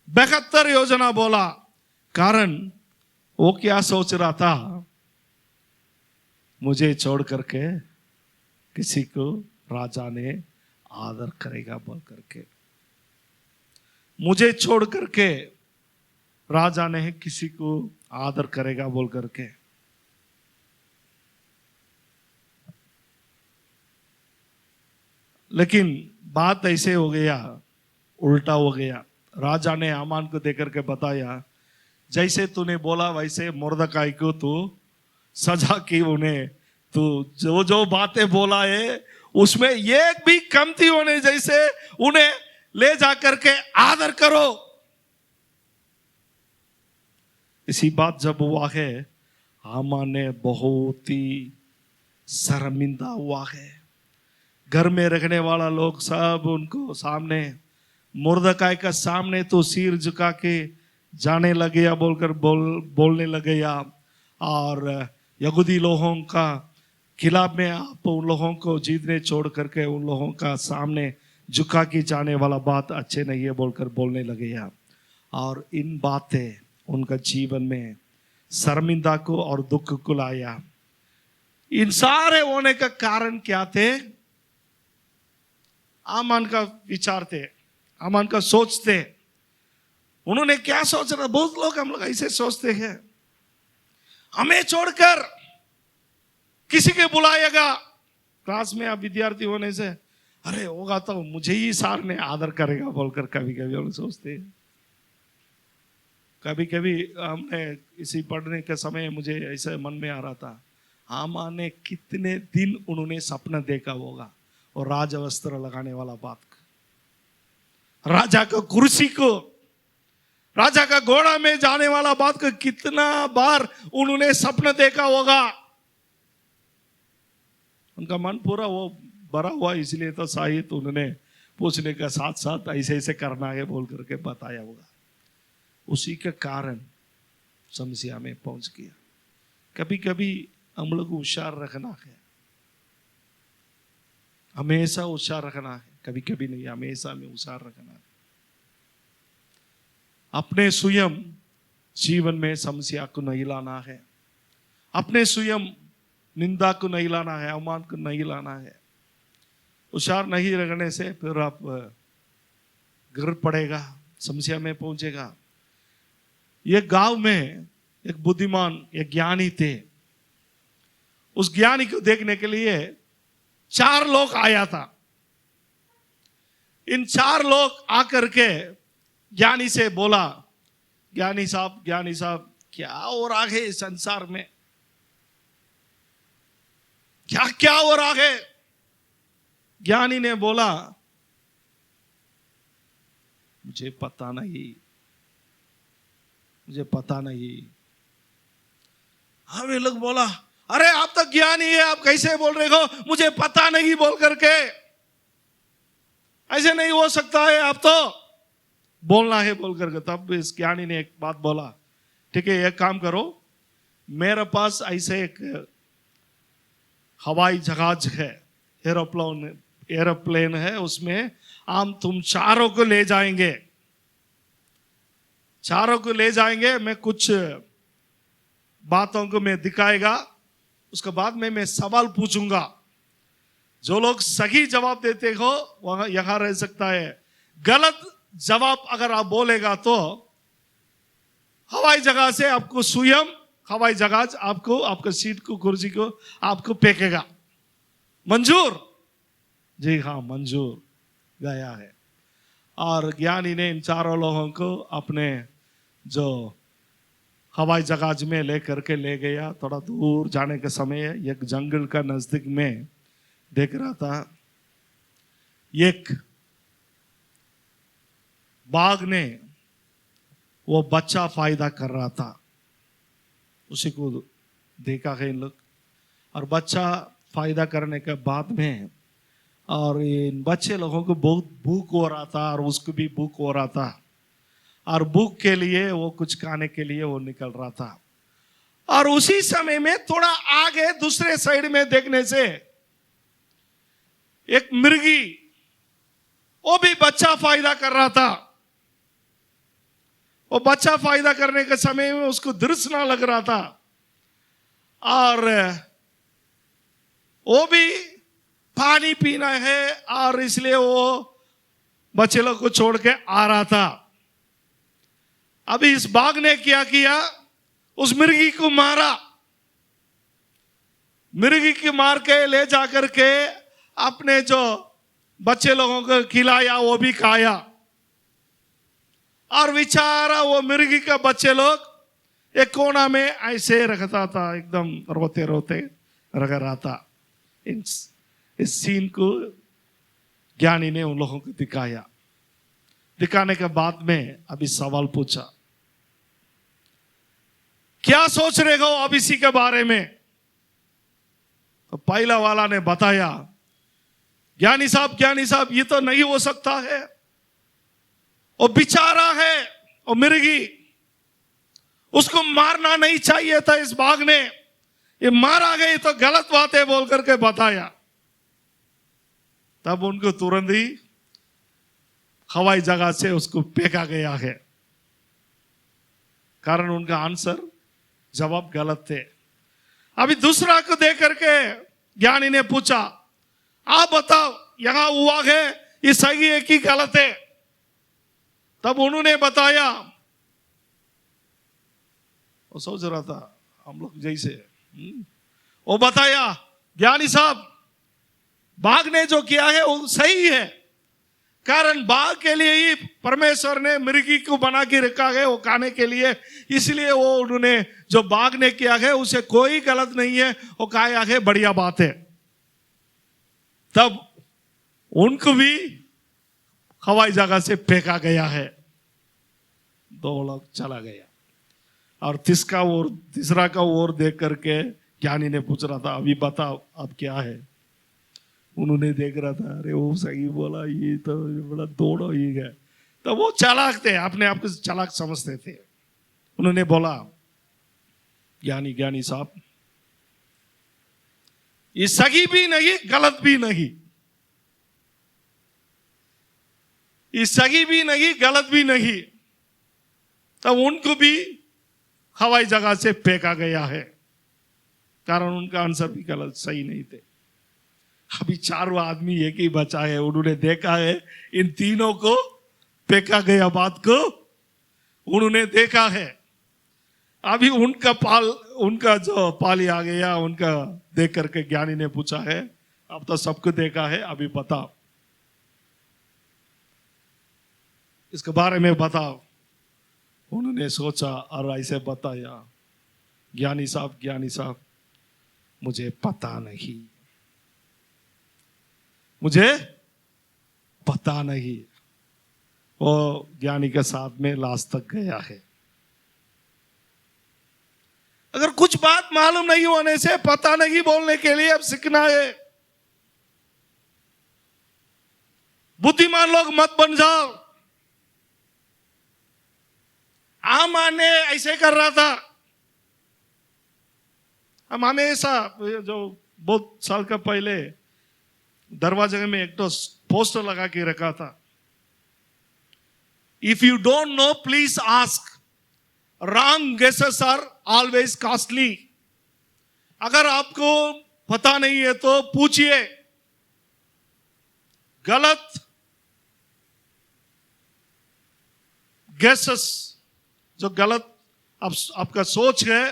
बेहतर योजना बोला। कारण वो क्या सोच रहा था, मुझे छोड़ करके किसी को राजा ने आदर करेगा बोल करके, मुझे छोड़ करके राजा ने किसी को आदर करेगा बोल करके। लेकिन बात ऐसे हो गया, उल्टा हो गया। राजा ने हामान को देकर के बताया, जैसे तूने बोला वैसे मुर्दकाई को तू सजा की, उन्हें तू जो जो बातें बोला है उसमें एक भी कमती होने जैसे उन्हें ले जाकर के आदर करो। इसी बात जब हुआ है, हामान ने बहुत ही शर्मिंदा हुआ है। घर में रखने वाला लोग सब उनको सामने, मुर्दकाई का सामने तो सिर झुका के जाने लगे या बोलकर बोलने लगे या। और यहूदी लोगों का खिलाफ में आप उन लोगों को जीतने छोड़ करके उन लोगों का सामने झुका के जाने वाला बात अच्छे नहीं है बोलकर बोलने लगे या। और इन बातें उनका जीवन में शर्मिंदा को और दुख को लाया। इन सारे होने का कारण क्या थे? हामान का विचार थे, हामान का सोच थे। उन्होंने क्या सोच रहा, बहुत लोग हम लोग ऐसे सोचते हैं, हमें छोड़कर किसी के बुलाएगा। क्लास में आप विद्यार्थी होने से अरे होगा तो मुझे ही सार ने आदर करेगा बोलकर कभी कभी हम सोचते हैं। कभी कभी हमने इसी पढ़ने के समय मुझे ऐसे मन में आ रहा था, हामान ने कितने दिन उन्होंने सपना देखा होगा और राजवस्त्र लगाने वाला बात का, राजा का कुर्सी को, राजा का घोड़ा में जाने वाला बात को कितना बार उन्होंने सपना देखा होगा। उनका मन पूरा वो भरा हुआ, इसलिए तो शायद उन्होंने पूछने के साथ साथ ऐसे ऐसे करना है बोल करके बताया होगा। उसी के कारण समस्या में पहुंच गया। कभी कभी हम लोग को होशियार रखना है, हमेशा होशियार रखना है, कभी कभी नहीं, हमेशा में होशियार रखना है। अपने स्वयं जीवन में समस्या को नहीं लाना है, अपने स्वयं निंदा को नहीं लाना है, अवमान को नहीं लाना है। होशियार नहीं रखने से फिर आप गिर पड़ेगा, समस्या में पहुंचेगा। एक गांव में एक बुद्धिमान, एक ज्ञानी थे। उस ज्ञानी को देखने के लिए 4 लोग आया था। इन 4 लोग आकर के ज्ञानी से बोला, ज्ञानी साहब क्या हो रहा है इस संसार में, क्या क्या हो रहा है? ज्ञानी ने बोला, मुझे पता नहीं, मुझे पता नहीं। हाँ, वे लोग बोला, अरे आप तो ज्ञानी है, आप कैसे बोल रहे हो मुझे पता नहीं बोल करके? ऐसे नहीं हो सकता है, आप तो बोलना है बोल करके। तब इस ज्ञानी ने एक बात बोला, ठीक है एक काम करो, मेरे पास ऐसे एक हवाई जहाज है, एरोप्लेन है, उसमें हम तुम 4 को ले जाएंगे, 4 को ले जाएंगे। मैं कुछ बातों को मैं दिखाएगा, उसके बाद में मैं सवाल पूछूंगा। जो लोग सही जवाब देते हो वहां यहां रह सकता है, गलत जवाब अगर आप बोलेगा तो हवाई जहाज से आपको स्वयं हवाई जहाज आपको आपका सीट को, कुर्सी को आपको फेंकेगा। मंजूर? जी हाँ मंजूर। गया है। और ज्ञानी ने इन चारों लोगों को अपने जो हवाई जहाज में लेकर के ले गया। थोड़ा दूर जाने के समय एक जंगल का नजदीक में देख रहा था, एक बाघ ने वो बच्चा फायदा कर रहा था, उसी को देखा है इन लोग। और बच्चा फायदा करने के बाद में और इन बच्चे लोगों को बहुत भूख हो रहा था और उसको भी भूख हो रहा था, और भूख के लिए वो कुछ खाने के लिए वो निकल रहा था। और उसी समय में थोड़ा आगे दूसरे साइड में देखने से एक मिर्गी, वो भी बच्चा फायदा कर रहा था। वो बच्चा फायदा करने के समय में उसको दृश्य ना लग रहा था, और वो भी पानी पीना है और इसलिए वो बच्चे लोग को छोड़ के आ रहा था। अभी इस बाघ ने क्या किया, उस मिर्गी को मारा। मिर्गी की मार के ले जाकर के अपने जो बच्चे लोगों को खिलाया, वो भी खाया। और बेचारा वो मिर्गी का बच्चे लोग एक कोना में ऐसे रखता था, एकदम रोते रोते रख रहा था। इस सीन को ज्ञानी ने उन लोगों को दिखाया। दिखाने के बाद में अभी सवाल पूछा, क्या सोच रहे हो अब इसी के बारे में? तो पहला वाला ने बताया, ज्ञानी साहब ये तो नहीं हो सकता है, वो बेचारा है, वो मिर्गी, उसको मारना नहीं चाहिए था इस बाघ ने, ये मारा गई तो गलत बात है बोल करके बताया। तब उनको तुरंत ही हवाई जहाज से उसको फेंका गया है, कारण उनका आंसर जवाब गलत थे। अभी दूसरा को देख करके ज्ञानी ने पूछा, आप बताओ यहां हुआ है ये सही है कि गलत है? तब उन्होंने बताया, वो सोच रहा था हम लोग जैसे, वो बताया, ज्ञानी साहब बाघ ने जो किया है वो सही है, कारण बाघ के लिए ही परमेश्वर ने मिर्गी को बना के रखा है वो खाने के लिए, इसलिए वो उन्होंने जो बाघ ने किया है उसे कोई गलत नहीं है, वो खाया है, बढ़िया बात है। तब उनको भी हवाई जहाज से फेंका गया है। दो लोग चला गया, और तीसरा का ओर देख करके ज्ञानी ने पूछ रहा था, अभी बताओ अब क्या है? उन्होंने देख रहा था, अरे वो सही बोला, ये तो बड़ा दौड़ ही है। तो वो चालाक थे, अपने आप को चालाक समझते थे। उन्होंने बोला, ज्ञानी साहब ये सही भी नहीं गलत भी नहीं, ये सही भी नहीं गलत भी नहीं। तब उनको भी हवाई जहाज से फेंका गया है, कारण उनका आंसर भी गलत सही नहीं थे। अभी चारों आदमी एक ही बचा है, उन्होंने देखा है इन तीनों को फेंका गया, बात को उन्होंने देखा है। अभी उनका जो पाली आ गया, उनका देख करके ज्ञानी ने पूछा है, अब तो सबको देखा है, अभी बताओ इसके बारे में बताओ। उन्होंने सोचा और ऐसे बताया, ज्ञानी साहब मुझे पता नहीं, मुझे पता नहीं। वो ज्ञानी के साथ में लास्ट तक गया है। अगर कुछ बात मालूम नहीं होने से पता नहीं बोलने के लिए अब सीखना है। बुद्धिमान लोग मत बन जाओ। आमान ने ऐसे कर रहा था। हम हमेशा जो बहुत साल का पहले दरवाजे में एक तो पोस्टर लगा के रखा था, if you don't know please ask, wrong guesses are always costly. अगर आपको पता नहीं है तो पूछिए। गलत गेसेस, जो गलत आपका सोच है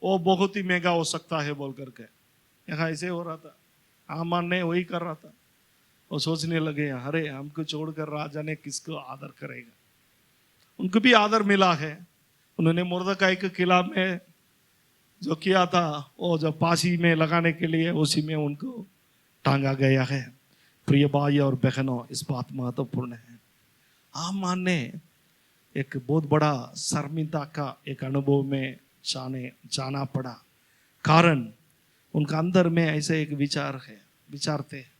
वो बहुत ही महंगा हो सकता है बोल करके। यहां ऐसे हो रहा था, आमान ने वही कर रहा था। वो सोचने लगे अरे हमको छोड़कर राजा ने किसको आदर करेगा। उनको भी आदर मिला है। उन्होंने मुर्दकाई के किला में जो किया था वो जब फांसी में लगाने के लिए उसी में उनको टांगा गया है। प्रिय भाई और बहनों, इस बात महत्वपूर्ण है। हामान ने एक बहुत बड़ा शर्मिंदा का एक अनुभव में जाना पड़ा, कारण उनका अंदर में ऐसे एक विचार थे।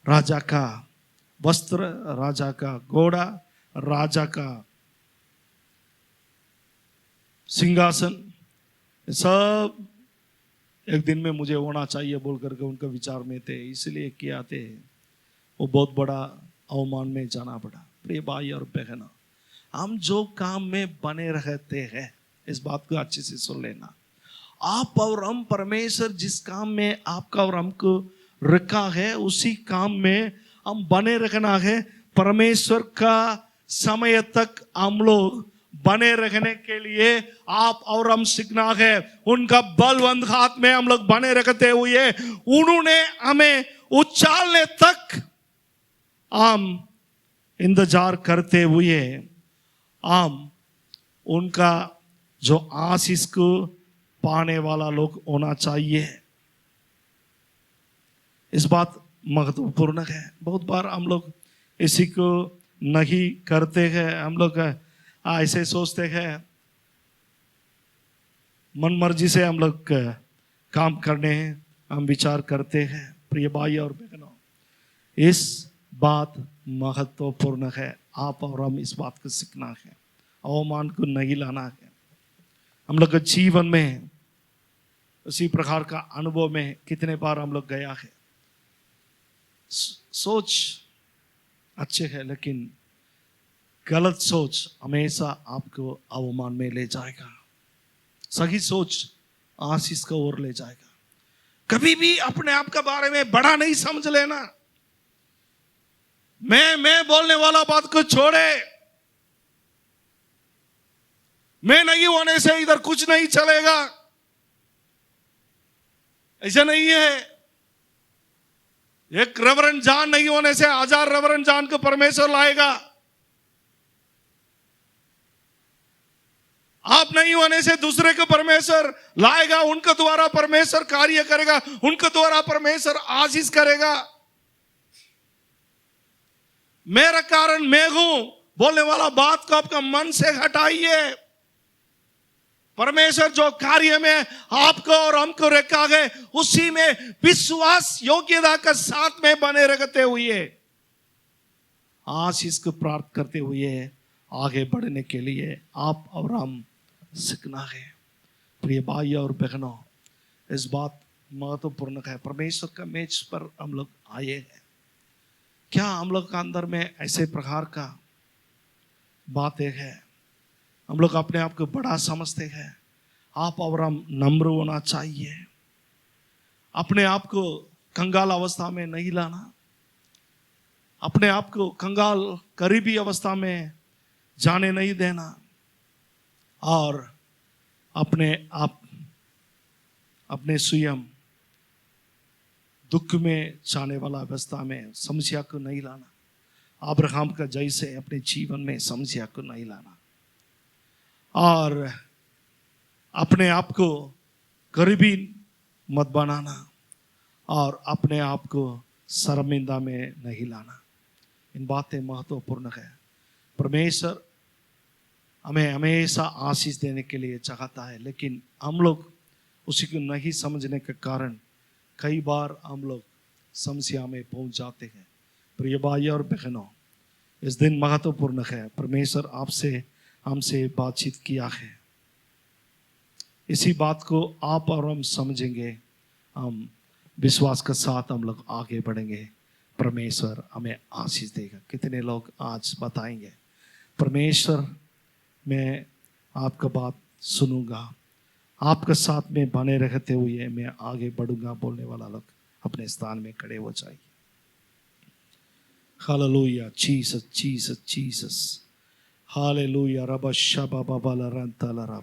राजा का वस्त्र, राजा का घोड़ा, राजा का सिंहासन, सब एक दिन में मुझे होना चाहिए बोल करके उनका विचार में थे। इसलिए किया थे, वो बहुत बड़ा अवमान में जाना पड़ा। प्रिय भाई और बहनों, हम जो काम में बने रहते हैं, इस बात को अच्छे से सुन लेना। आप और हम, परमेश्वर जिस काम में आपका और हमको रखा है उसी काम में हम बने रखना है। परमेश्वर का समय तक हम लोग बने रहने के लिए आप और हम सीखना है। उनका बलवंत हाथ में हम लोग बने रखते हुए उन्होंने हमें उछालने तक हम इंतजार करते हुए हम उनका जो आशीष को पाने वाला लोग होना चाहिए। इस बात महत्वपूर्ण है। बहुत बार हम लोग इसी को नहीं करते हैं। हम लोग ऐसे सोचते हैं, मन मर्जी से हम लोग काम करने हैं, हम विचार करते हैं। प्रिय भाई और बहनों, इस बात महत्वपूर्ण है। आप और हम इस बात को सीखना है, अवमान को नहीं लाना है। हम लोग के जीवन में उसी प्रकार का अनुभव में कितने बार हम लोग गया है। सोच अच्छे है, लेकिन गलत सोच हमेशा आपको अवमान में ले जाएगा। सही सोच आशीष की ओर ले जाएगा। कभी भी अपने आप के बारे में बड़ा नहीं समझ लेना। मैं बोलने वाला बात को छोड़े। मैं नहीं होने से इधर कुछ नहीं चलेगा, ऐसा नहीं है। एक रेवरेंड जॉन नहीं होने से 1000 रेवरेंड जॉन को परमेश्वर लाएगा। आप नहीं होने से दूसरे को परमेश्वर लाएगा। उनके द्वारा परमेश्वर कार्य करेगा, उनके द्वारा परमेश्वर आशीष करेगा। मेरा कारण मैं हूं बोलने वाला बात को आपका मन से हटाइए। परमेश्वर जो कार्य में आपको और हमको रखा है उसी में विश्वास योग्यता के साथ में बने रहते हुए आशीष को प्राप्त करते हुए आगे बढ़ने के लिए आप और हम सीखना है। प्रिय भाई और बहनों, इस बात महत्वपूर्ण है। परमेश्वर का मेज पर हम लोग आए हैं। क्या हम लोग का अंदर में ऐसे प्रकार का बातें हैं? हम लोग अपने आप को बड़ा समझते हैं। आप और हम नम्र होना चाहिए। अपने आप को कंगाल अवस्था में नहीं लाना। अपने आप को कंगाल करीबी अवस्था में जाने नहीं देना। और अपने स्वयं दुख में जाने वाला अवस्था में समस्या को नहीं लाना। अब्राहम का जैसे अपने जीवन में समस्या को नहीं लाना। और अपने आप को गरीबी मत बनाना और अपने आप को शर्मिंदा में नहीं लाना। इन बातें महत्वपूर्ण है। परमेश्वर हमें हमेशा आशीष देने के लिए चाहता है, लेकिन हम लोग उसी को नहीं समझने के कारण कई बार हम लोग समस्या में पहुंच जाते हैं। प्रिय भाई और बहनों, इस दिन महत्वपूर्ण है। परमेश्वर आपसे हमसे बातचीत किया है। इसी बात को आप और हम समझेंगे, हम विश्वास के साथ हम लोग आगे बढ़ेंगे। परमेश्वर हमें आशीष देगा। कितने लोग आज बताएंगे, परमेश्वर मैं आपका बात सुनूंगा, आपके साथ में बने रहते हुए मैं आगे बढ़ूंगा बोलने वाला लोग अपने स्थान में खड़े हो जाइए। Hallelujah, Jesus Jesus Jesus, hallelujah. रबा शबा बाबा लरंता लरबा।